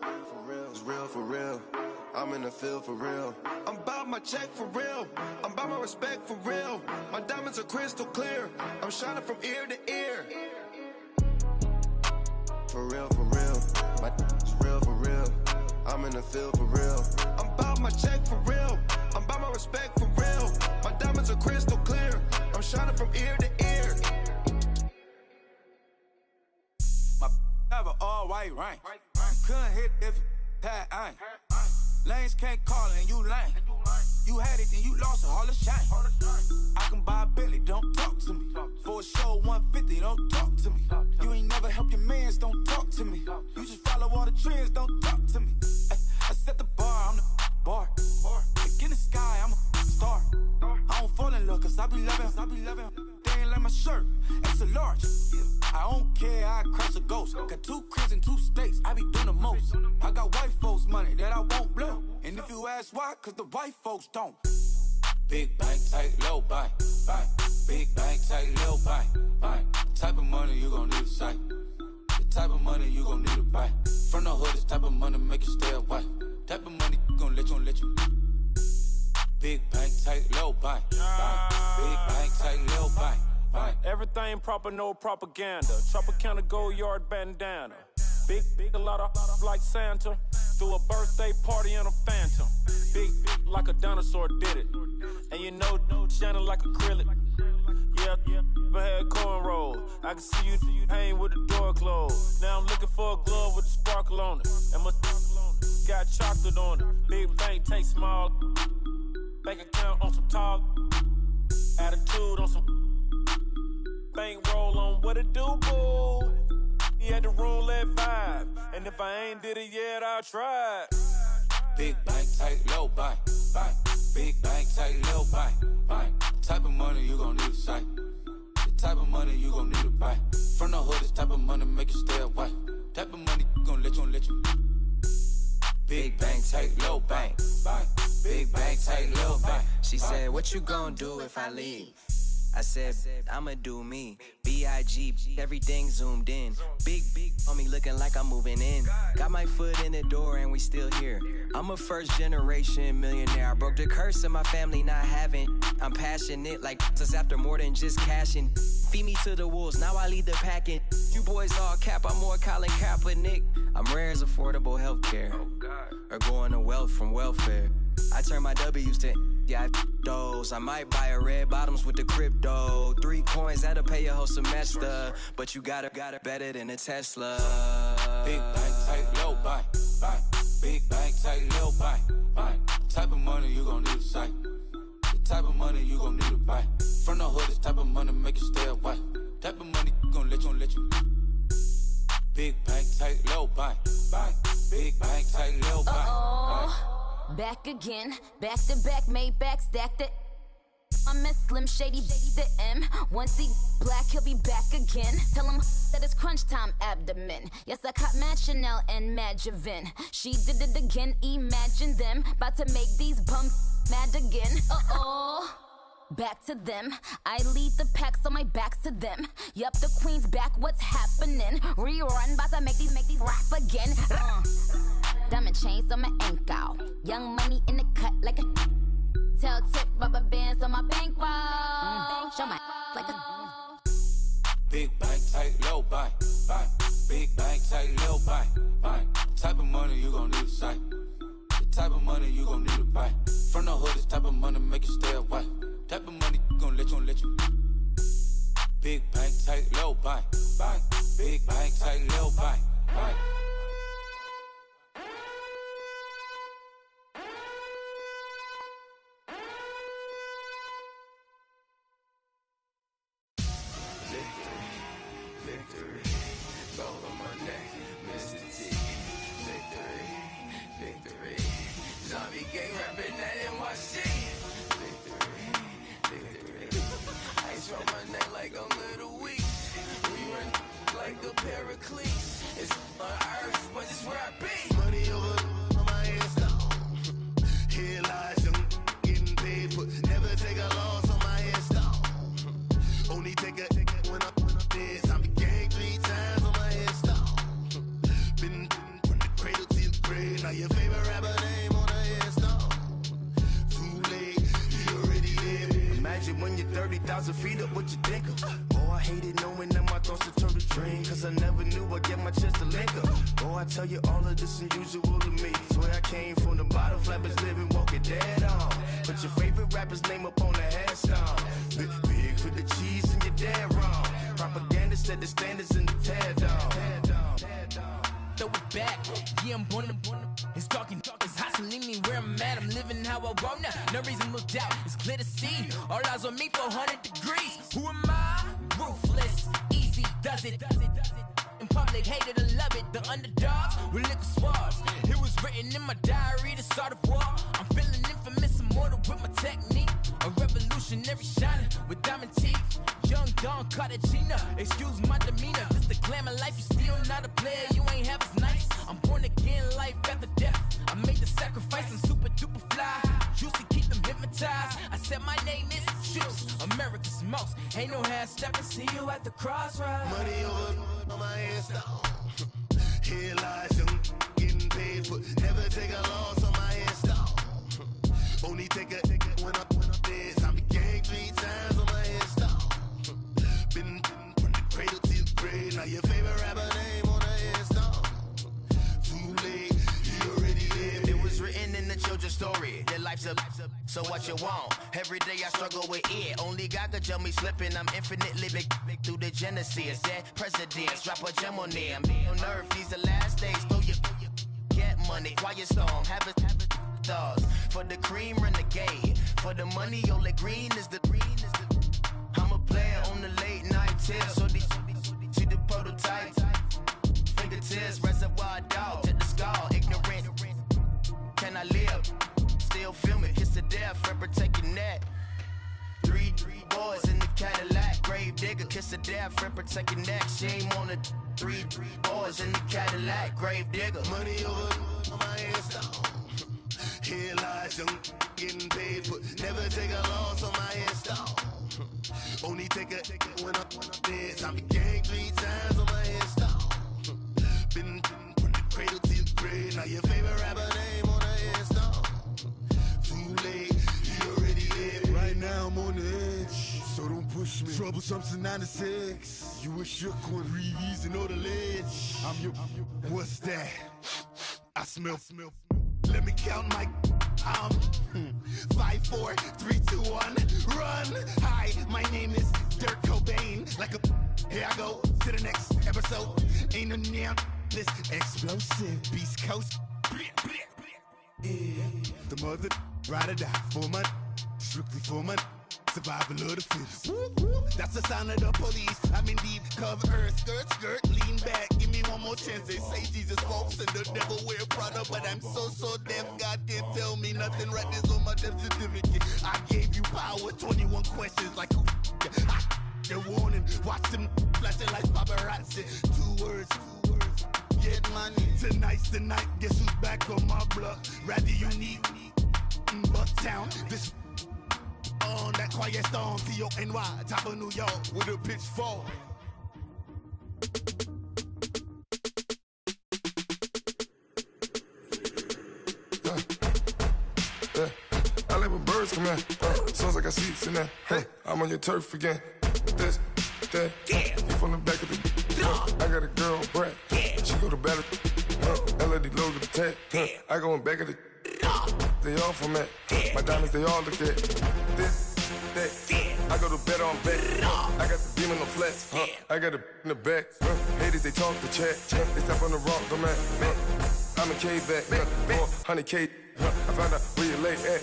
It's real for real. I'm in the field for real. I'm about my check for real. I'm about my respect for real. My diamonds are crystal clear. I'm shining from ear to ear. For real, for real. My is real for real. I'm in the field for real. I'm about my check for real. I'm about my respect for real. My diamonds are crystal clear. I'm shining from ear to ear. My have an all white rank. Couldn't hit if it had ain't. Lanes can't call and you lame. You had it and you lost it, all the shame. I can buy a Billy, don't talk to me. For a show 150, don't talk to me. You ain't never help your mans, don't talk to me. You just follow all the trends, don't talk to me. I set the bar, I'm the bar. Like in the sky, I'm a star. I don't fall in love cause I be loving. They ain't like my shirt, extra large. I don't care, I crash a ghost. Got 2 cribs in 2 states, I be doing the most. I got white folks money that I won't blow. And if you ask why, cause the white folks don't. Big bank, tight, low bank, bank. Big bank, tight, low bank, bank. The type of money you gon' need to sight. The type of money you gon' need to buy. From the hood, this type of money make you stay away. Type of money gon' let you. Big bank, tight, low bank, bank. Big bank, tight, low bank. Everything proper, no propaganda. Tropicana gold yard bandana. Big, a lot of like Santa. Threw a birthday party in a phantom. Big like a dinosaur did it. And you know, shining like acrylic. Yeah, but had cornrow. I can see you hang with the door closed. Now I'm looking for a glove with a sparkle on it. And my got chocolate on it. Big bank, take small. Bank account on some talk. Attitude on some. Bank roll on what it do, boo. He had the roulette vibe. And if I ain't did it yet, I'll try. Big bank, tight, low bank, bank. Big bank, tight, low bank, bank. The type of money you gon' need to sight. The type of money you gon' need to buy. From the hood, this type of money make you stay away. Type of money gon' let you. Big bank, tight, low bank, bank. Big bank, tight, low bank. She said, what you gon' do if I leave? I said, I'ma do me. B.I.G. Everything zoomed in. Big on me looking like I'm moving in. Got my foot in the door and we still here. I'm a first generation millionaire. I broke the curse of my family not having. I'm passionate like us after more than just cashing. Feed me to the wolves, now I lead the packing. You boys all cap, I'm more Colin Kaepernick. I'm rare as affordable healthcare. Or going to wealth from welfare. I turn my W's to those. I might buy a red bottoms with the crypto. 3 coins, that'll pay your whole semester. But you gotta better than a Tesla. Big bank, tight, low buy. Big bank, tight, low buy. Type of money you gon' need to sight. The type of money you gon' need to buy. From the hood, this type of money make you stay away. Type of money gon' let you. Big bank, tight, low buy. Big bank, tight, low buy. Back again, back to back, made back, stacked it. I'm a Slim Shady, the M. Once he black, he'll be back again. Tell him that it's crunch time abdomen. Yes, I caught Mad Chanel and Mad Javin. She did it again, imagine them. About to make these bums mad again. Back to them. I lead the pack, so my back's to them. Yup, the queen's back, what's happening? Rerun, about to make these rap again. Diamond chains on my ankle. Young money in the cut like a tail tip, rubber bands on my bankroll. Show my like a big bank, tight, low buy. Big bank, tight, low buy. Type of money you gon' need to sight. The type of money you gon' need to buy. From the hood, this type of money make you stay away. Type of money gon' let you. Big bank, tight, low buy. Big bank, tight, low buy. Victory, gold on my neck, Mr. T. Victory, zombie gang rapping that NYC. Victory, ice on my neck like a little weak. We run like a pair of cleats. It's on earth, but it's where I be. Money over on my headstone. Here lies young, getting paid, but never take a loss on my headstone. Only take a when I'm dead. Now your favorite rapper name on a headstone. Too late, you already live. Imagine when you're 30,000 feet up, what you think of? Oh, I hated knowing that my thoughts would turn to dream. Cause I never knew I'd get my chance to link up. Oh, I tell you all of this unusual to me. Swear I came from the bottom, flappers living, walking dead on. Put your favorite rapper's name up on the headstone. Big for the cheese and you're dead wrong. Propaganda set the standards in the tear down. Throw it back, yeah, I'm born to. It's talking, it's hot, so leave me where I'm at. I'm living how I want now, no reasonable doubt. It's clear to see, all eyes on me, 400 degrees. Who am I? Ruthless, easy, does it. In public, hated or love it. The underdogs with liquor swabs. It was written in my diary, the start of war. I'm feeling infamous, immortal with my technique. A revolutionary shining with diamond teeth. Young Don Cartagena, excuse my demeanor. This the glamour life, you still not a player, you ain't half as nice. I'm born again, life after death. I made the sacrifice, I'm super duper fly. Juicy, keep them hypnotized. I said my name is Juice, America's most. Ain't no half stepping, see you at the crossroads. Money over on my headstone. Here lies young, getting paid, but never take a loss on my headstone. Only take a when I'm dead. I'm gang 3 times on my headstone. Been from the cradle to the grave. Now your favorite rapper name on a headstone. Too late, you already lived. It was written in the children's story. Their life's up, so what you want? Every day I struggle with it. Only God could jump me slipping. I'm infinitely big through the Genesis. Dead presidents, drop a gem on them. On earth, these the last days. Throw your get money, quiet storm, have it dogs. For the cream, renegade. For the money, only green is the I'm a player on the late night tips. So these see the prototype. Fingertips, reservoir dog, to the skull, ignorant. Can I live? Still film it, kiss to death, forever take your neck. 3 boys in the Cadillac, grave digger, kiss to death, forever take your neck. Shame on the 3 boys in the Cadillac, grave digger. Money over on my headstone. Here lies young getting paid, but never take a loss on my install. Only take a when I'm dead. I'm gang 3 times on my install. Been from the cradle to the grave. Now your favorite rapper name on the install. Too late, you already dead. Right now I'm on the edge, so don't push me. Troublesome to 96. You a shook one, Reeves and all the ledge. I'm your, what's that? I smell. Let me count my 5, 4, 3, 2, 1, run. Hi, my name is Dirk Cobain. Like a, here I go to the next episode. Ain't no damn this explosive Beast Coast. Yeah, the mother ride or die for my, strictly for my. Survival of the fittest. That's the sound of the police. I'm in deep cover, skirt, lean back. Give me one more chance. They say Jesus walks and the devil wear Prada, but I'm so deaf. God can't tell me nothing. Right this on my death certificate. I gave you power. 21 questions like who? They're warning. Watch them flashing like paparazzi. 2 words. Get money. Tonight's the night. Guess who's back on my block? Rather unique. Bucktown. This. On that quiet storm, T-O-N-Y, top of New York, with a pitchfork. I let my birds come in. Sounds like I see seats in there. Hey, I'm on your turf again. This, that, you from the back of the. I got a girl, Brad. She go to battle. LED logo the tag. I go in back of the. They all from that. My diamonds, they all look at. This, that. I go to bed on bed. I got the demon on flats. I got it in the back. Haters, they talk the chat. They step on the rock, the man. I'm a K-back. 400K. I found out where you lay at.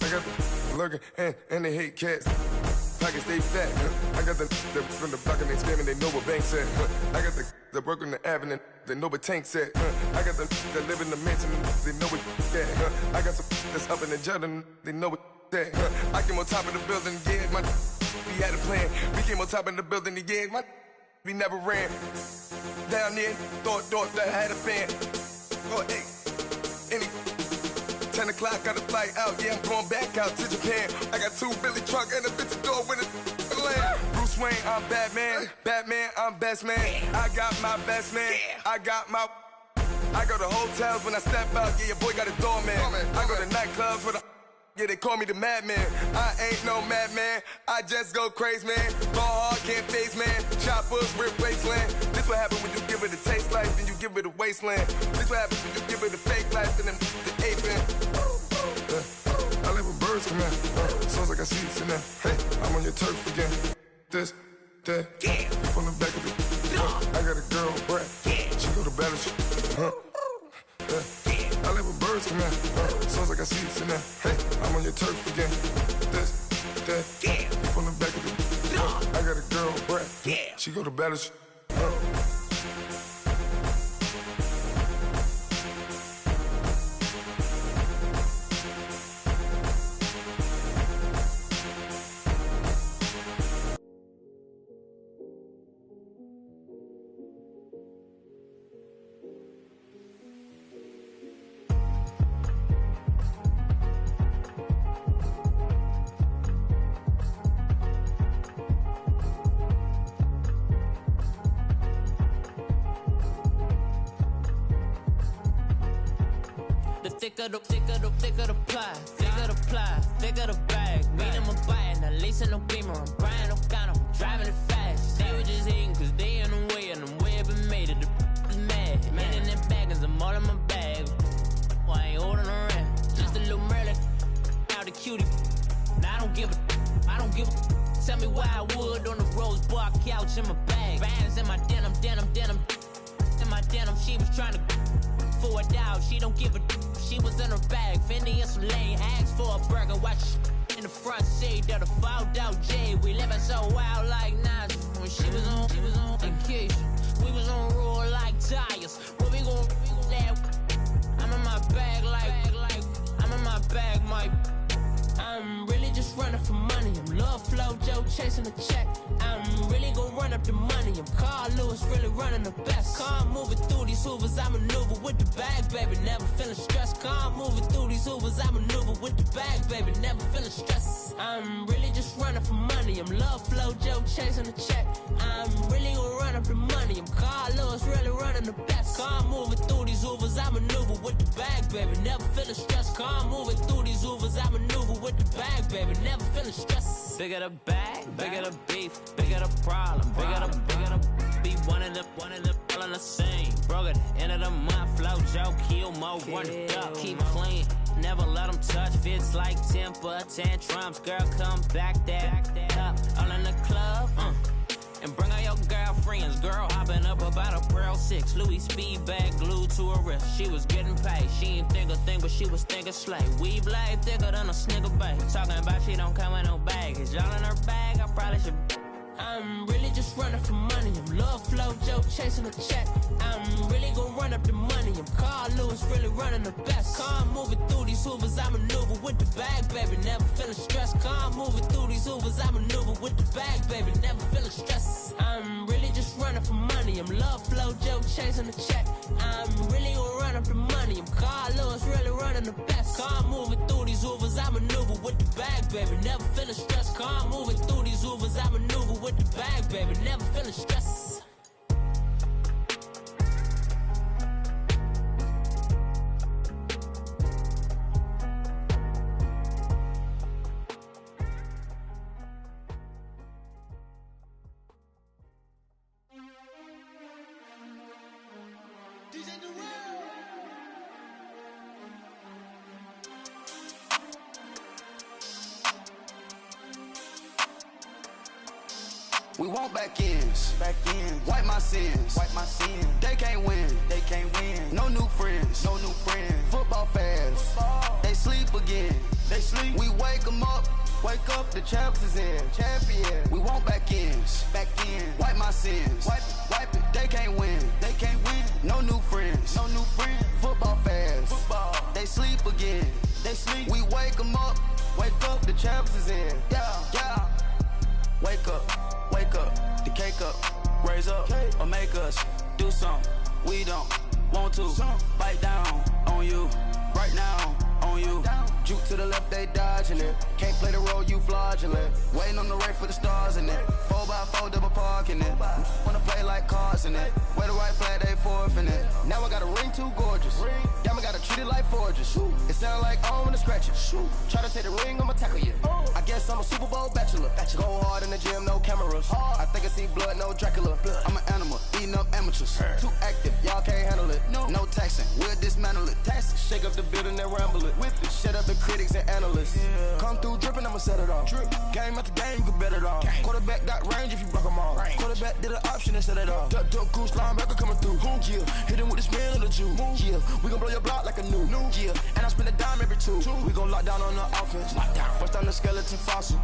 I got the lurking and they hate cats. Pockets stay fat. I got the from the block and they screaming, they know what banks at. I got the work on the avenue, they know what tanks at. I got the that live in the mansion, they know what that. I got some that's up in the Jordan, they know what that. I came on top of the building, yeah, my we had a plan. We came on top of the building, yeah, my we never ran. Down there, thought that I had a fan. Oh, hey, any 10 o'clock, got a flight out, yeah, I'm going back out to Japan. I got 2 Billy truck and a bitch door with a land. Bruce Wayne, I'm Batman. Batman, I'm best man. I got my best man. I got my. I go to hotels when I step out, yeah, your boy got a doorman. I go to nightclubs with a. Yeah, they call me the madman. I ain't no madman. I just go crazy, man. Go hard, can't face, man. Choppers, rip wasteland. This what happen when you give it a taste life and you give it a wasteland. This what happens when you give it a fake life and then the aping. I let my birds come in. Sounds like I see seats in there. Hey, I'm on your turf again. This, that, you from the back of the. I got a girl, Brad. She go to battle. I let my birds come in. Sounds like I see seats in there. Hey, I'm on your turf again. This, that, you from the back of the. I got a girl, Brad. She go to battle. Thicker the ply, thicker the bag. Made them a buy and a lace in no beamer. I'm Brian O'Connor, I'm driving it fast. They were just hating cause they in the way and the way I've been made it. The is mad, man in them baggins, I'm all in my bag. Well, I ain't holding around, just a little Merlin. Now the cutie, now I don't give a. Tell me why I would on the rose bar couch in my bag. Bands in my denim. In my denim, she was trying to for a doubt, she don't give a. She was in her bag, Fendi and some lane. Asked for a burger, watch in the front seat of the fouled out J. We living so wild like Nas. When she was on vacation, we was on roll like tires. Where we gon' let? I'm in my bag like I'm in my bag, Mike. I'm really just running for money. I'm love flow, Joe chasing the check. I'm really gon' run up up the money. I'm Carl Lewis, really running the best. Car moving through these Hoovers, I maneuver with the bag, baby. Never feeling stressed. Car moving through these Hoovers, I maneuver with the bag, baby. Never feeling stressed. I'm really just running for money. I'm love flow, Joe chasing the check. I'm really gonna run up the money. I'm Carl Lewis, really running the best. Car moving through these Hoovers, I maneuver with the bag, baby. Never feeling stressed. Car moving through these Hoovers, I maneuver with the bag, baby. Never feeling stressed. Bigger the bag, bigger the beef, bigger the problem, bigger the be one in the all in the same. Broke at the end of the month, flow Joe, kill mo, run it up, keep clean. Never let them touch, fits like temper tantrums. Girl, come back that up, all in the club, and bring all your girlfriends. Girl hopping up about a Pearl 6 Louis speed bag glued to her wrist. She was getting paid, she ain't think a thing, but she was thinking slay. We blade thicker than a Snicker bag. Talking about she don't come with no baggage. Y'all in her bag, I probably should. I'm really just running for money. I'm love flow, Joe chasing the check. I'm really gonna run up the money. I'm Carl Lewis, really running the best. Car moving through these Hoovers, I maneuver with the bag, baby. Never feeling stressed. Car moving through these Hoovers, I maneuver with the bag, baby. Never feeling stressed. I'm really just running for money. I'm love flow, Joe chasing the check. I'm really gonna run up the money. I'm Carl Lewis, really running the best. Car moving through these Hoovers, I maneuver with the bag, baby. Never feeling stressed. Car moving through these Hoovers, I maneuver with the bag, baby. Never feeling stressed. We want back ends, wipe my sins, They can't win, No new friends, Football fans, they sleep again, We wake them up, the champs is in, champion. We want back ends, wipe my sins, wipe it. They can't win, No new friends, Football fans, they sleep again, We wake them up, the champs is in, yeah. Wake up, the cake up, raise up, or make us do something we don't want to. Bite down on you, right now on you. Juke to the left, they dodging it. Can't play the role, you fraudulent. Waiting on the race for the stars in it. 4x4 double parking it. Wanna play like cars in it. Wear the white flag, they forfeit it. Now I got a ring too gorgeous. Damn, I gotta treat it like forges. It sound like I wanna scratch it. Try to take the ring, I'ma tackle you. I guess I'm a Super Bowl bachelor. Go hard in the gym, no cameras. I think I see blood, no Dracula. I'm an animal, eating up amateurs. Too active, y'all can't handle it. No taxing, we'll dismantle it. Shake up the building and ramble it. Shut up the critics and analysts. Come through dripping, I'ma set it off. Game after game, you can bet it off. Quarterback got range if you block them off. Quarterback did an option and set it off. Duck, goose, linebacker coming through. Yeah, hit him with the spin of the Jew. Yeah, we gon' blow your block like a new. Yeah, and I spend a dime every two. We gon' lock down on the offense. Bust down the skeleton fossil.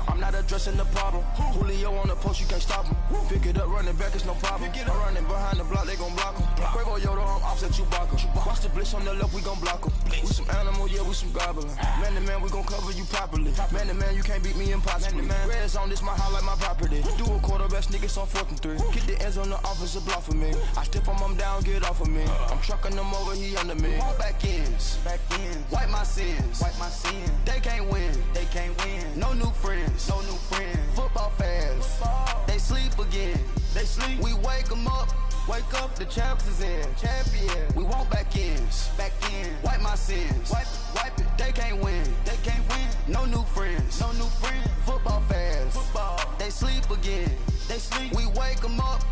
I'm not addressing the problem. Julio on the post, you can't stop him. Pick it up, running back, it's no problem. I'm running behind the block, they gon' block him. Quavo Yoda, I'm offset Chewbacca. Watch the blitz on the left, we gon' block him. We some animal, yeah, we some gobbler. Man to man, we gon' cover you properly. Man to man, you can't beat me impossibly. Red zone, this my highlight, my property. Do a quarterback sneak, it's on 4th and 3. Get the ends on the offensive block for me. I step on them down, get off of me. I'm trucking them over, he under me. Back ends, wipe my sins, They can't win, No new friends, Football fans, they sleep again, We wake them up, the champs is in, champion. We want back ends, wipe my sins, wipe it. They can't win, No new friends, Football fans, they sleep again, We wake them up,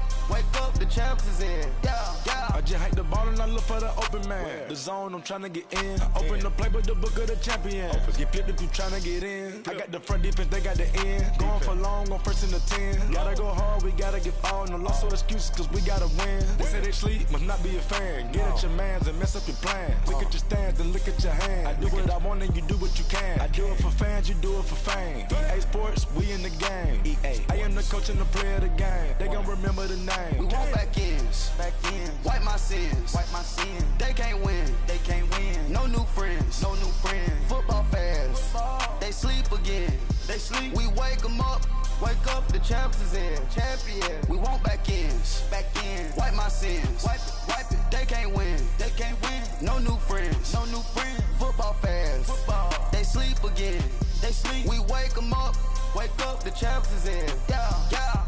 the champs is in, yeah. I just hike the ball and I look for the open man. The zone, I'm tryna get in. Open the playbook, the book of the champion. Get flipped if you tryna get in. I got the front defense, they got the end. Going for long, on 1st and the 10. Gotta go hard, we gotta give all. No loss or excuses, cause we gotta win. They say they sleep, must not be a fan. Get at your mans and mess up your plan. Look at your stands and look at your hands. I do what I want and you do what you can. I do it for fans, you do it for fame. EA Sports, we in the game. I am the coach and the player of the game. They gon' remember the name. We want back ends, wipe my sins, They can't win, No new friends, Football fans, they sleep again, they sleep. We wake them up. Wake up, the champs is in. Champion. We want back ends. Back in. Wipe my sins. Wipe it, wipe it. They can't win. They can't win. No new friends. No new friends. Football fans. Football. They sleep again. They sleep. We wake them up. Wake up, the champs is in. Yeah, yeah.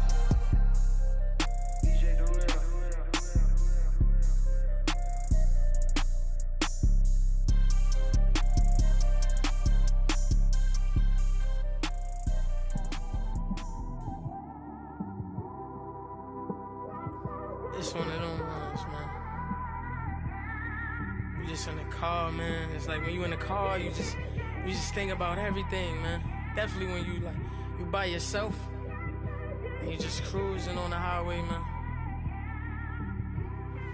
It's one of them ones, man. You just in the car, man. It's like when you in the car, you just think about everything, man. Definitely when you by yourself and you just cruising on the highway, man.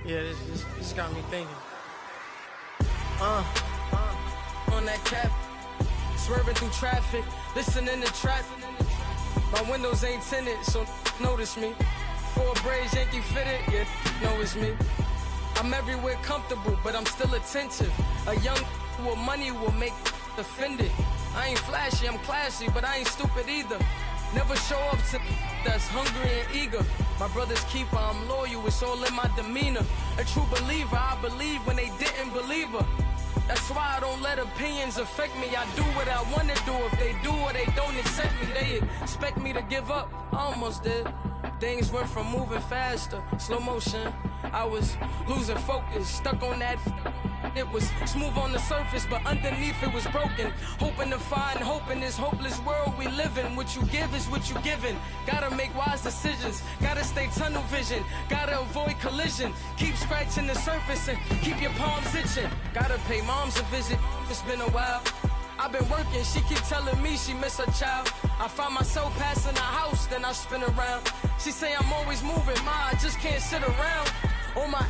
Yeah, this got me thinking. On that cap, swerving through traffic, listening to trap. My windows ain't tinted, so notice me. 4 braids, Yankee fitted, yeah, know it's me. I'm everywhere comfortable, but I'm still attentive. A young with money will make offended. I ain't flashy, I'm classy, but I ain't stupid either. Never show up to that's hungry and eager. My brother's keeper, I'm loyal, it's all in my demeanor. A true believer, I believe when they didn't believe her. That's why I don't let opinions affect me. I do what I want to do. If they do or they don't accept me, they expect me to give up. I almost did. Things went from moving faster, slow motion. I was losing focus, stuck on that. It was smooth on the surface, but underneath it was broken. Hoping to find hope in this hopeless world we live in. What you give is what you given. Gotta make wise decisions. Gotta stay tunnel vision. Gotta avoid collision. Keep scratching the surface and keep your palms itching. Gotta pay moms a visit. It's been a while. I've been working, she keep telling me she miss her child. I find myself passing the house, then I spin around. She say I'm always moving, ma, I just can't sit around. Oh my,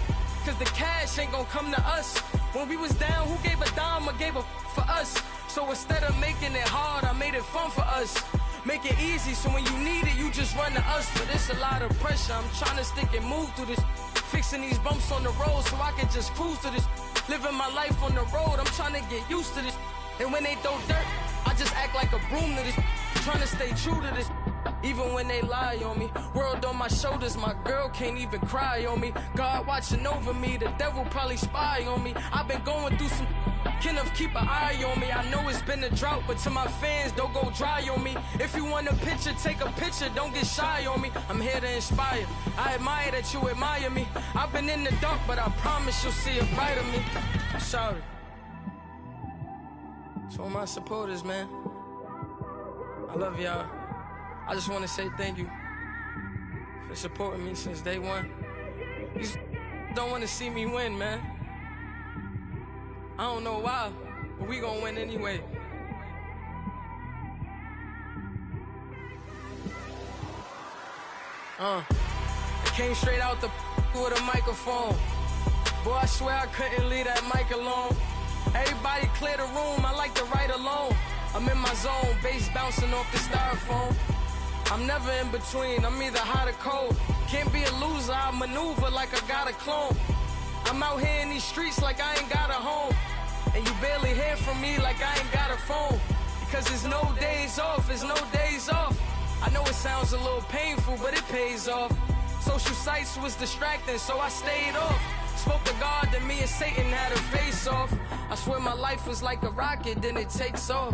cause the cash ain't gonna come to us. When we was down, who gave a dime or gave a for us? So instead of making it hard, I made it fun for us. Make it easy, so when you need it, you just run to us. But it's a lot of pressure, I'm trying to stick and move through this. Fixing these bumps on the road so I can just cruise to this. Living my life on the road, I'm trying to get used to this. And when they throw dirt, I just act like a broom to this. Trying to stay true to this. Even when they lie on me. World on my shoulders, my girl can't even cry on me. God watching over me, the devil probably spy on me. I've been going through some. Kenneth, keep an eye on me. I know it's been a drought, but to my fans, don't go dry on me. If you want a picture, take a picture, don't get shy on me. I'm here to inspire. I admire that you admire me. I've been in the dark, but I promise you'll see a brighter me. I'm sorry. To all my supporters, man. I love y'all. I just want to say thank you for supporting me since day one. You don't want to see me win, man. I don't know why, but we gonna win anyway. I came straight out the with a microphone. Boy, I swear I couldn't leave that mic alone. Everybody clear the room, I like to write alone. I'm in my zone, bass bouncing off the styrofoam. I'm never in between, I'm either hot or cold. Can't be a loser, I maneuver like I got a clone. I'm out here in these streets like I ain't got a home. And you barely hear from me like I ain't got a phone. Because there's no days off, there's no days off. I know it sounds a little painful, but it pays off. Social sites was distracting, so I stayed off. Spoke to God that me and Satan had a face off. I swear my life was like a rocket, then it takes off.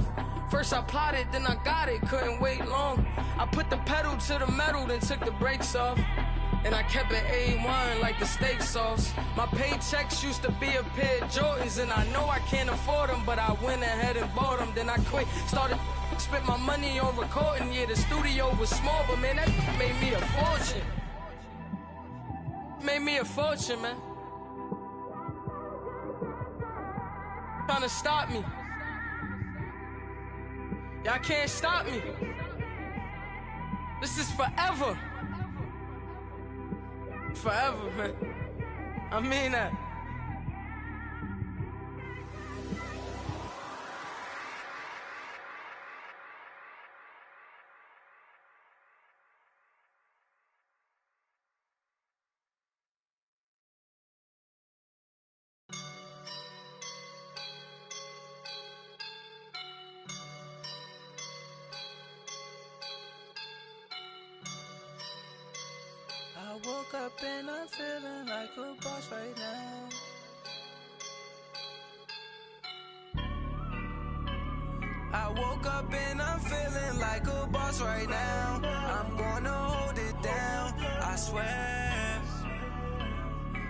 First I plotted, then I got it, couldn't wait long. I put the pedal to the metal, then took the brakes off. And I kept it A1 like the steak sauce. My paychecks used to be a pair of Jordans, and I know I can't afford them, but I went ahead and bought them. Then I quit, started spent my money on recording. Yeah, the studio was small, but man, that made me a fortune. Made me a fortune, man. Trying to stop me. Y'all can't stop me. This is forever. Forever, man. I mean that. woke up and I'm feeling like a boss right now. I woke up and I'm feeling like a boss right now. I'm gonna hold it down, I swear.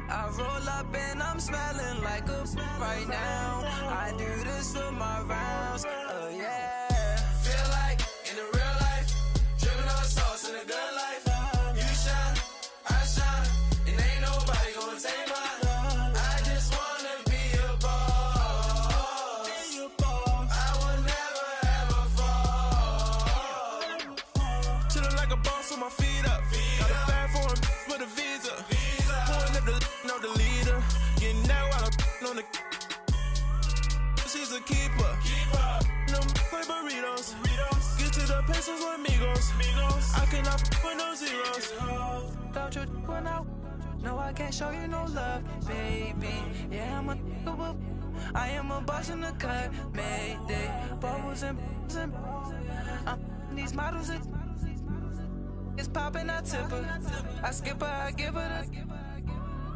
I roll up and I'm smelling like a right now. I do this for my rounds, oh yeah. Feel like in the real life, dripping on sauce in the good life. You shine, I shine, and ain't nobody gonna take mine. I just wanna be a boss. I will never ever fall. Chillin' like a boss with my feet up. Got a bag for him with a visa. Pulling up the know the leader. Getting that while I'm on the. She's a keeper. No play burritos. Get to the pesos with amigos. I cannot with no zeros. Don't you run out? No, I can't show you no love, baby. Yeah, I am a boss in the cut, Mayday. Bubbles and these models it's popping, I tip her. I skip her, I give her the.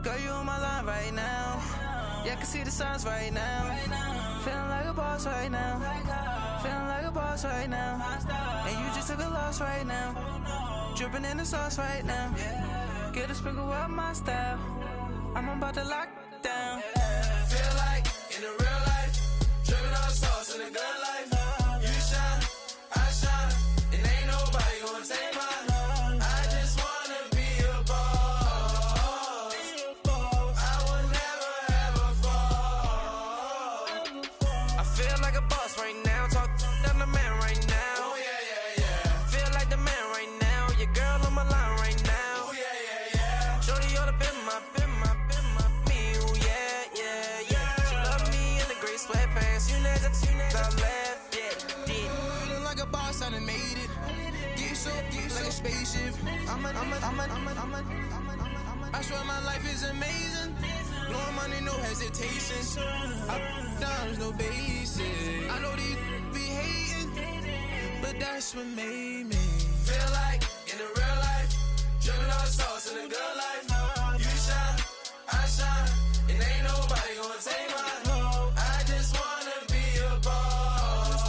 Girl, you on my line right now. Yeah, I can see the signs right now. Feeling like a boss right now. Feeling like a boss right now. And you just took a loss right now. Dripping in the sauce right now. Get a sprinkle up my style. I'm about to lock down. Feel like in the real life, dripping on sauce in the good life. You shine, I shine, and ain't nobody gonna take mine. I just wanna be a boss. I will never ever fall. I feel like a boss right now. Talk down the man right now. Oh yeah, yeah, yeah. Feel like the man right now. Your girl on my line right now. Oh yeah, yeah, yeah. Shorty oughta been my me. Oh yeah, yeah, yeah. She love me in the gray sweatpants. You never left, yeah, did. Feeling like a boss, I done made it. Get so like a spaceship. I swear my life is amazing. Blowing money, no hesitation. Dimes, no basic. I know these be hating, but that's what made me feel like in the real life, dripping on sauce in the good life. You shine, I shine, and ain't nobody gonna take mine. I just wanna be a boss.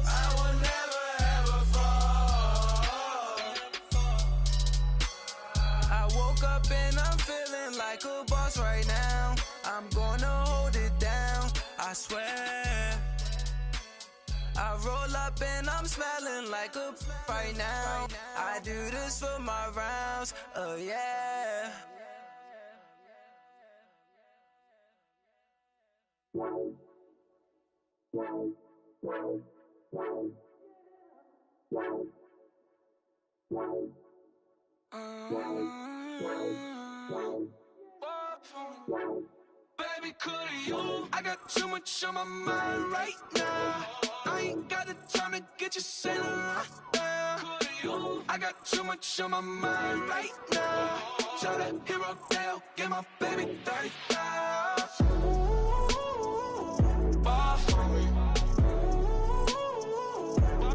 I will never ever fall. I woke up and I'm feeling like a boss right now. I'm gonna hold it down, I swear. I roll up and I'm smelling like a right now. I do this for my rounds, oh yeah. Baby, could you? I got too much on my mind right now. I ain't got the time to get you sailing right now. Could you? I got too much on my mind right now. Tell that hero Dale, get my baby 30,000. Bar for me.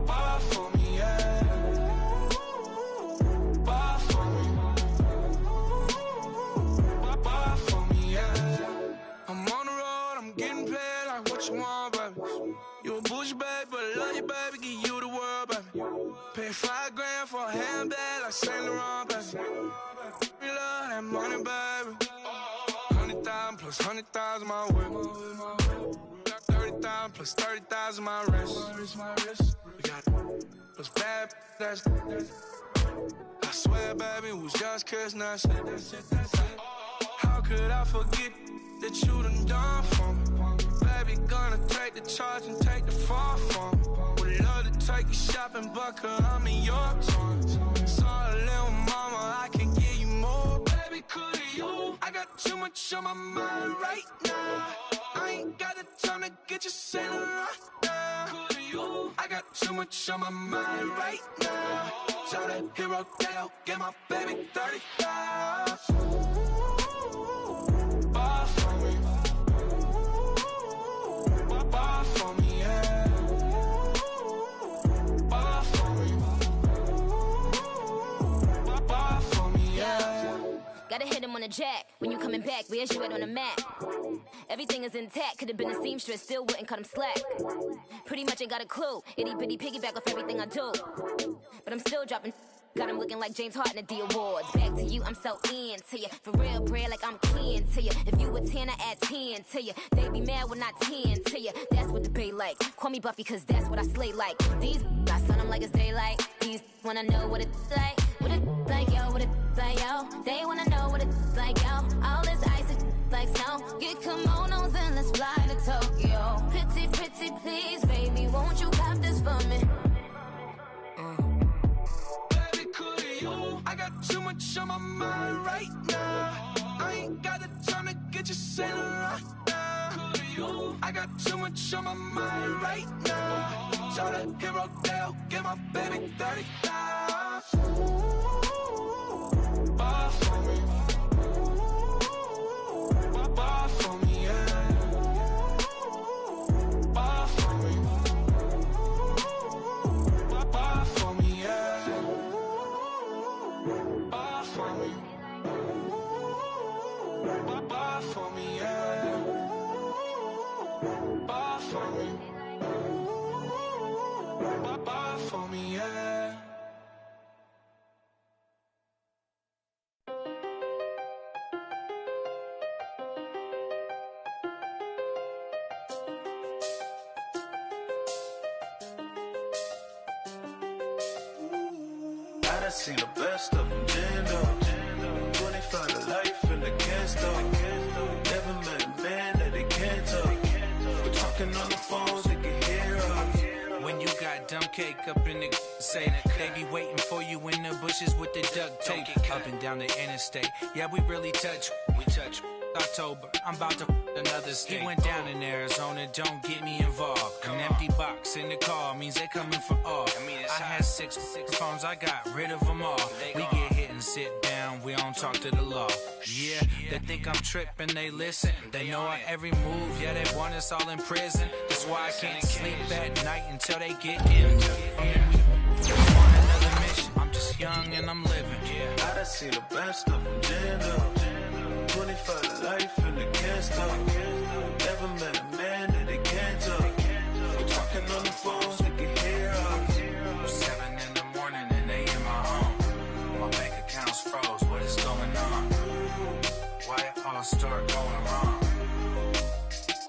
Bar for me, yeah. Bar for me. Bar for me, yeah. I'm on the road, I'm getting paid like what you want, baby. You a bougie, baby, but I love you, baby, give you the world, baby. Pay $5 grand for a handbag like Saint Laurent, baby. We love that money, baby. 100,000 plus 100,000 my whip. 30,000 plus 30,000 my wrist. We got plus bad, that's. I swear, baby, it was just kiss, that's it. How could I forget that you done for me? Baby, gonna take the charge and take the fall for me. Would love to take you shopping, but I'm in your toys. Sorry, little mama, I can give you more. Baby, could you? I got too much on my mind right now. I ain't got the time to get you sailing right now. Could you? I got too much on my mind right now. Tell that hero Dale, get my baby 30,000. Bar for me. Bar for me, yeah. Bar for me. Bar for me, Gotta hit him on the jack. When you coming back, where's you at on the map? Everything is intact. Could've been a seamstress, still wouldn't cut him slack. Pretty much ain't got a clue. Itty bitty piggyback off everything I do. But I'm still dropping. Got him looking like James Harden at the awards. Back to you, I'm so into you. For real, bread, like I'm keen to you. If you a 10, I add 10 to you. They be mad when I 10 to you. That's what the bay like. Call me Buffy, cause that's what I slay like. These, I son them like it's daylight. These wanna know what it's like. What it like, yo, what it like, yo. They wanna know what it's like, yo. All this ice is like snow. Get kimonos and let's fly to Tokyo. Pretty, pretty, please, baby, won't you cop this for me? I got too much on my mind right now. I ain't got the time to get you sailing right now. I got too much on my mind right now. Tell the hero Dale, get my baby 30 down. Bar for me. Bar for me, yeah. Bar for me. Bar for me, yeah. Bar for me. Bar for me, yeah. Bar for me. Bar for me, yeah. I done seen the best of them, Jando. 25 to life in the can't stop. Never met a man that they can't talk. We're talking on the phones, they can hear us. When you got dumb cake up in the say that they be waiting for you in the bushes with the duct tape up and down the interstate. Yeah, we really touch. We touch. October, I'm about to another state. He went down in Arizona, don't get me involved. An empty box in the car means they coming for all. I had six phones, I got rid of them all. We get hit and sit down, we don't talk to the law. Yeah, they think I'm tripping, they listen. They know our every move, yeah, they want us all in prison. That's why I can't sleep at night until they get in. I'm on another mission, I'm just young and I'm living. I done seen the best of them, Jando. 25 to life and they can't stop. Never met a man that they can't talk. We're talking on the phones, they can hear us. 7 in the morning and they in my home. My bank account's froze, what is going on? Why it all start going wrong?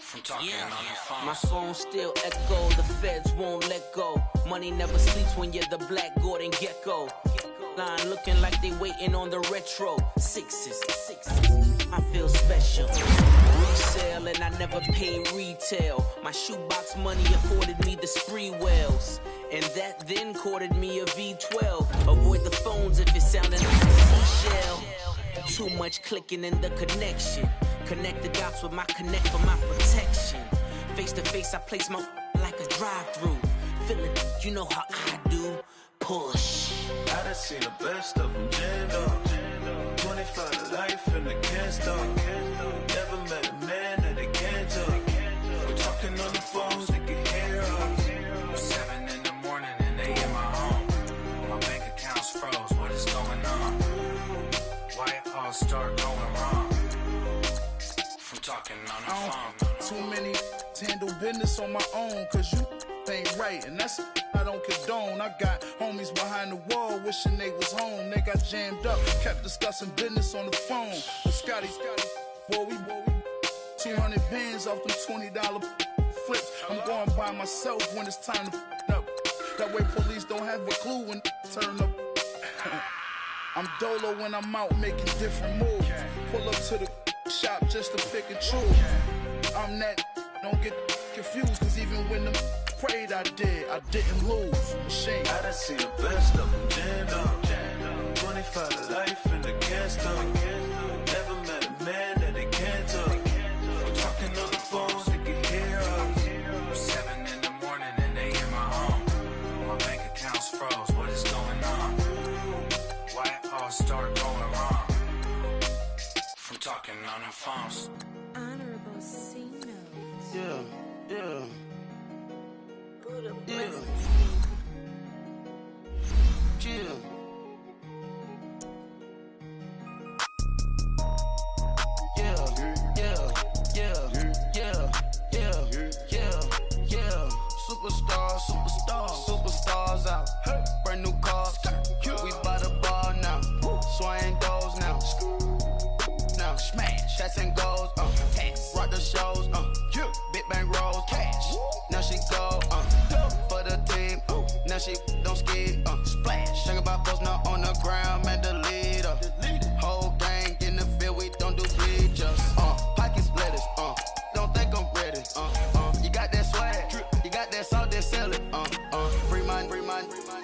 From talking on the phone. My phone still echo, the feds won't let go. Money never sleeps when you're the black Gordon Gecko. Line looking like they waiting on the retro. Sixes. I feel special. Resale and I never pay retail. My shoebox money afforded me the spree wells. And that then courted me a V12. Avoid the phones if it's sounding like a seashell. Too much clicking in the connection. Connect the dots with my connect for my protection. Face to face I place my like a drive-through. Feeling, you know how I do. Push. I done seen the best of them, Jando. 25 to life and they can't stop. Never met a man that they can't talk. We're talking on the phones, they can hear us. 7 in the morning and they in my home. My bank account's froze, what is going on? Why it all start going wrong? From talking on the phone. Too many handle business on my own, cause you ain't right, and that's I don't condone. I got homies behind the wall wishing they was home. They got jammed up, kept discussing business on the phone. But Scotty, boy, we 200 bands off them $20 flips. I'm going by myself when it's time to up. That way police don't have a clue when turn up. I'm dolo when I'm out making different moves. Pull up to the shop just to pick and choose. I'm that, don't get confused, cause even when them prayed I didn't lose. Machine. I done seen the best of them, Jando. 25 to life and they can't stop. Never met a man that they can't talk. We're talking on the phones, they can hear us. 7 in the morning and they in my home. My bank account's froze, what is going on? Why it all start going wrong? From talking on the phones. Honorable C notes. Yeah. Superstars out. Brand new cars. We by the bar now. Swaying doors now. Now smash. Shots and goals. Rock the shows. Big bang rolls. Cash. Now she go. For the team. Now she don't ski. Splash. Think about posting up on the ground. Man, the leader. Whole gang in the field. We don't do bleachers. Pockets lettuce. Don't think I'm ready. You got that swag. You got that salt, then sell it. Free mind.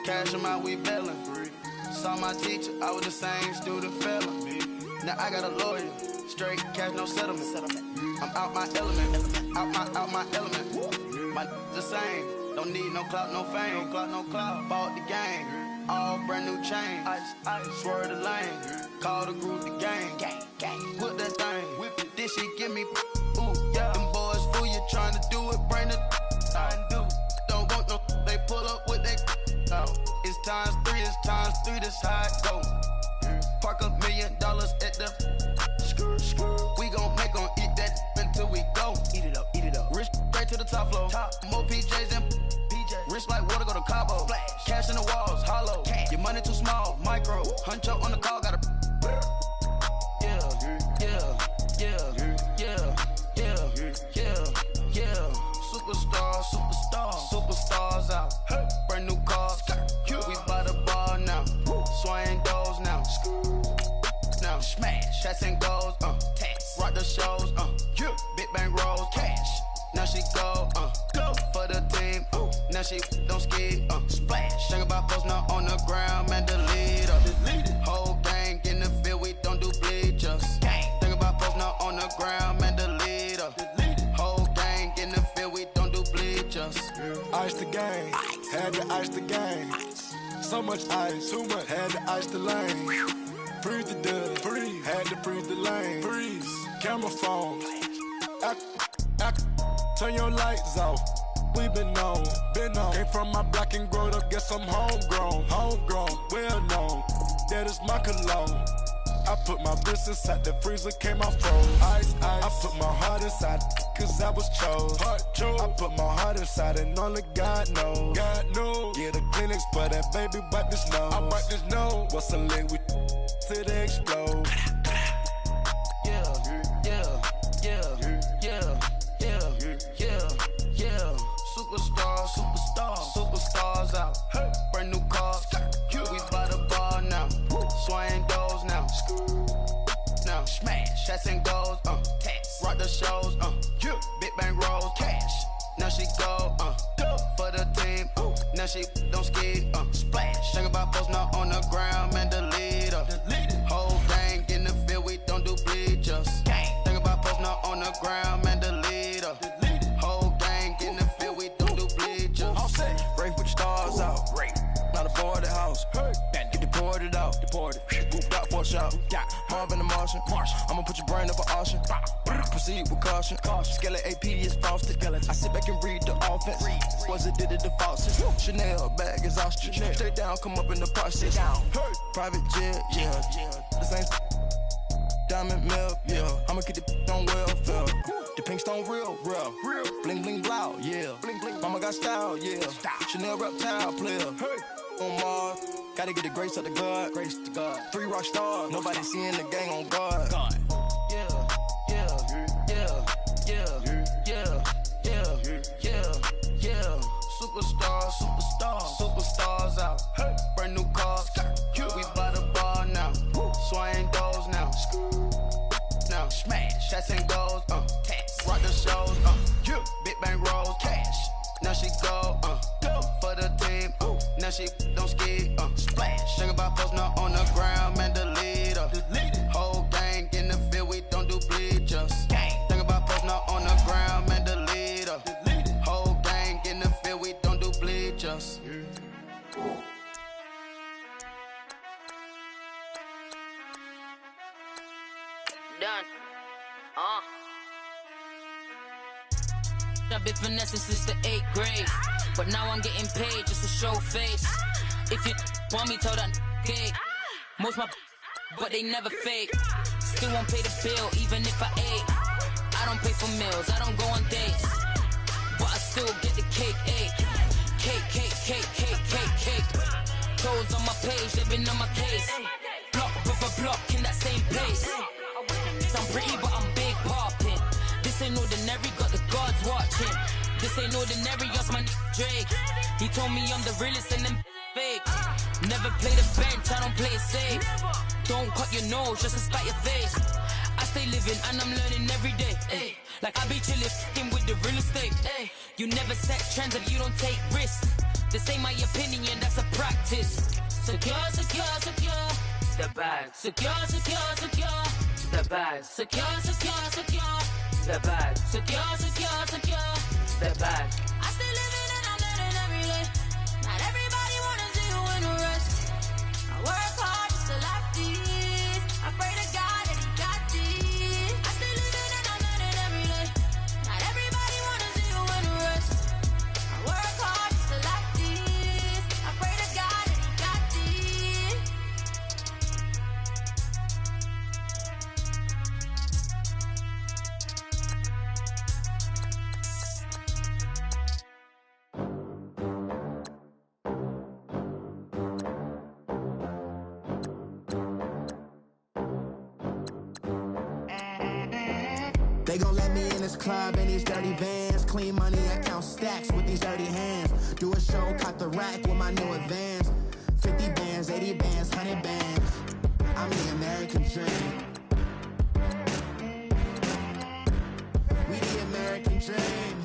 Cash them out, we bailin'. Saw my teacher, I was the same student felon. Now I got a lawyer, straight cash, no settlement. I'm out my element, out my element. My the same, don't need no clout, no fame. No clout, bought the game, all brand new chain. I swerve the lane, call the group the gang. Whip that thing, whip it, this shit give me. Ooh, yeah. Them boys fool you trying to do it, bring the don't want no, they pull up with they It's times three, this how it go. Park $1 million at the we gon' make 'em eat that until we go. Eat it up. Rich straight to the top floor. More PJs and rich like water, go to Cabo. Flash. Cash in the walls, hollow. Your money too small, micro. Hunch up on the call, gotta Superstars out. Brand new cars. We by the bar now. Swaying doors now. Now smash. Shots and goals. Rock the shows. Big bang rolls. Cash. Now she go. For the team. Now she don't ski. Splash. Think about posting up on the ground. Man, the leader. Whole gang in the field. We don't do bleachers. Think about posting up on the ground. Man, the leader. Whole gang in the field. We don't do bleachers. Ice the game, had to ice the game. So much ice, too much, had to ice the lane. Freeze the dub, freeze, had to freeze the lane. Freeze, camera phone. Turn your lights off. We been on. Came from my block and growed up, guess I'm homegrown, well known. That is my cologne. I put my wrist inside the freezer, came out froze. Ice. I put my heart inside, cause I was chose. I put my heart inside and only God knows. Yeah, the clinics, but that baby bite this nose. I bite this nose. What's a lick with till they explode? Superstars out. Brand new cars. We by the bar now. Swaying doors now. Now smash. Shots and goals. Rock the shows. Big bang rolls. Cash. Now she go. For the team. Now she don't ski. Splash. Think about posting up on the ground. Man, the leader. Whole gang in the field. We don't do bleachers. Think about posting up on the ground. Man, the leader. Whole gang in the field. We don't do bleachers. Rain, put your stars out. Not a boarded house. Get deported out. Booped out for a shot. Marvin the Martian. I'ma put your brain up an auction. Proceed with caution. Skeleton AP is frosted. I sit back and read the offense. Was it did it the faucet? Chanel bag is ostrich. Stay down, come up in the process. Private jet, yeah. The same diamond milk, yeah. I'ma keep the on welfare. The pink stone real. Bling bling loud, yeah. Mama got style, yeah. Chanel reptile player. On Mars, gotta get the grace of the God. 3 rock stars, nobody seeing the gang on guard. Superstars out. Brand new cars. We by the bar now. Swaying doors now. Now smash. Shots and goals. Rock the shows. Big bang rolls. Cash. Now she go. For the team. Now she don't ski. Splash. Think about posting up on the ground. Man, the leader. Whole gang in the field. We don't do bleachers. Think about posting up on the ground. Man, the leader. Whole gang in the field. We don't do bleachers. Done. I've been finessing since the 8th grade, but now I'm getting paid just to show face. If you want me, tell that gay. Most my but they never fake. Still won't pay the bill even if I ate. I don't pay for meals, I don't go on dates. but I still get the cake, ayy. Cake, cake, cake, cake, cake, cake. Toes on my page, they've been on my case. Block, block in that same place. I'm pretty, but I'm big popping. This ain't ordinary, got the gods watching. This ain't ordinary, that's my Drake. He told me I'm the realest and them fake. Never play the bench, I don't play it safe. Don't cut your nose just to spite your face. I stay living and I'm learning every day. Ay. Like I be chillin' with the real estate. Ay. You never set trends if you don't take risks. This ain't my opinion, that's a practice. Secure, secure, secure. The bag. Secure, secure, secure. The bag. Secure, secure, secure. The bag. Secure, secure, secure. The bag. I stay living and I'm learning every day. Not everybody wanna see you in a rush. I work hard just to like this. I pray to God that he got this. I stay living and I'm learning every day. Not everybody wanna see you in a rush. I work hard just to like this. I pray to God that he got this. They gon' let me in this club in these dirty vans. Clean money, I count stacks with these dirty hands. Do a show, cut the rack with my new advance. 50 bands, 80 bands, 100 bands. I'm the American dream. We the American dream.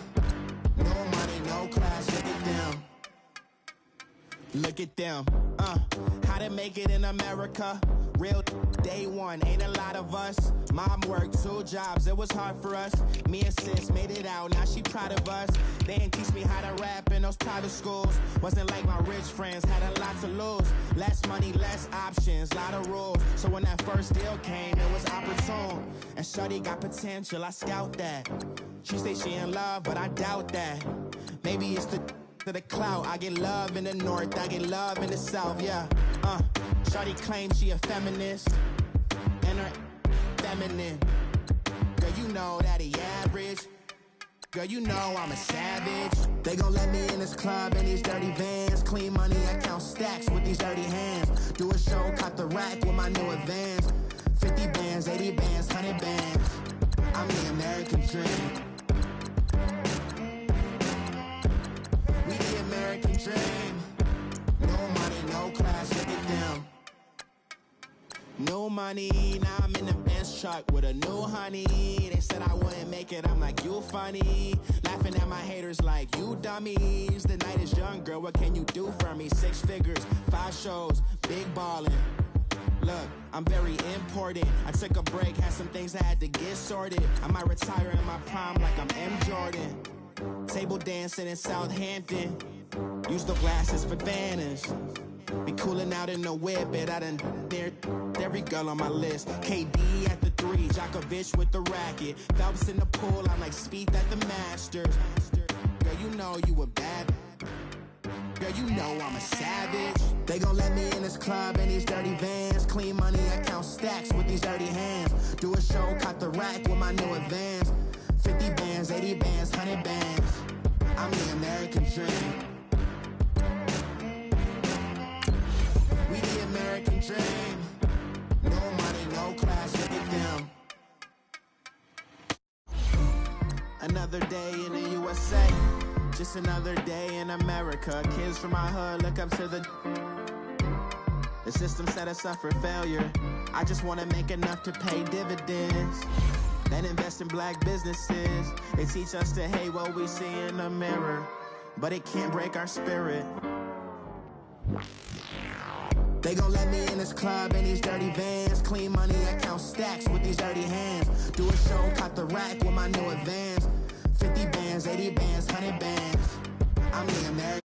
No money, no class, look at them. Look at them, how to make it in America. Real day one, ain't a lot of us. Mom worked 2 jobs, it was hard for us. Me and sis made it out, now she proud of us. They didn't teach me how to rap in those private schools. Wasn't like my rich friends, had a lot to lose. Less money, less options, lot of rules. So when that first deal came, it was opportune. And shorty got potential, I scout that. She say she in love, but I doubt that. Maybe it's to the clout. I get love in the north, I get love in the south, yeah. Shawty claims she a feminist, and her feminine. Girl, you know that he average. Girl, you know I'm a savage. They gon' let me in this club in these dirty vans. Clean money, I count stacks with these dirty hands. Do a show, cut the rack with my new advance. 50 bands, 80 bands, 100 bands. I'm the American dream. We the American dream. No money, no class, look at them. No money, now I'm in the Benz truck with a new honey. They said I wouldn't make it, I'm like, you funny. Laughing at my haters like, you dummies. The night is young, girl, what can you do for me? 6 figures, 5 shows, big ballin'. Look, I'm very important. I took a break, had some things I had to get sorted. I might retire in my prime like I'm M. Jordan. Table dancing in Southampton. Use the glasses for banners. Be cooling out in the whip, but I done dared every girl on my list. KD at the 3, Djokovic with the racket. Phelps in the pool, I'm like Speed at the Masters. Girl, you know you a bad. Girl, you know I'm a savage. They gon' let me in this club in these dirty vans. Clean money, I count stacks with these dirty hands. Do a show, cut the rack with my new advance. 50 bands, 80 bands, 100 bands. I'm the American dream. We the American dream. No money, no class, look at them. Another day in the USA. Just another day in America. Kids from my hood look up to the system set us up for failure. I just wanna make enough to pay dividends. Then invest in black businesses. They teach us to hate what we see in the mirror, but it can't break our spirit. They gon' let me in this club in these dirty vans. Clean money, I count stacks with these dirty hands. Do a show, cut the rack with my new advance. 50 bands, 80 bands, 100 bands. I'm the American.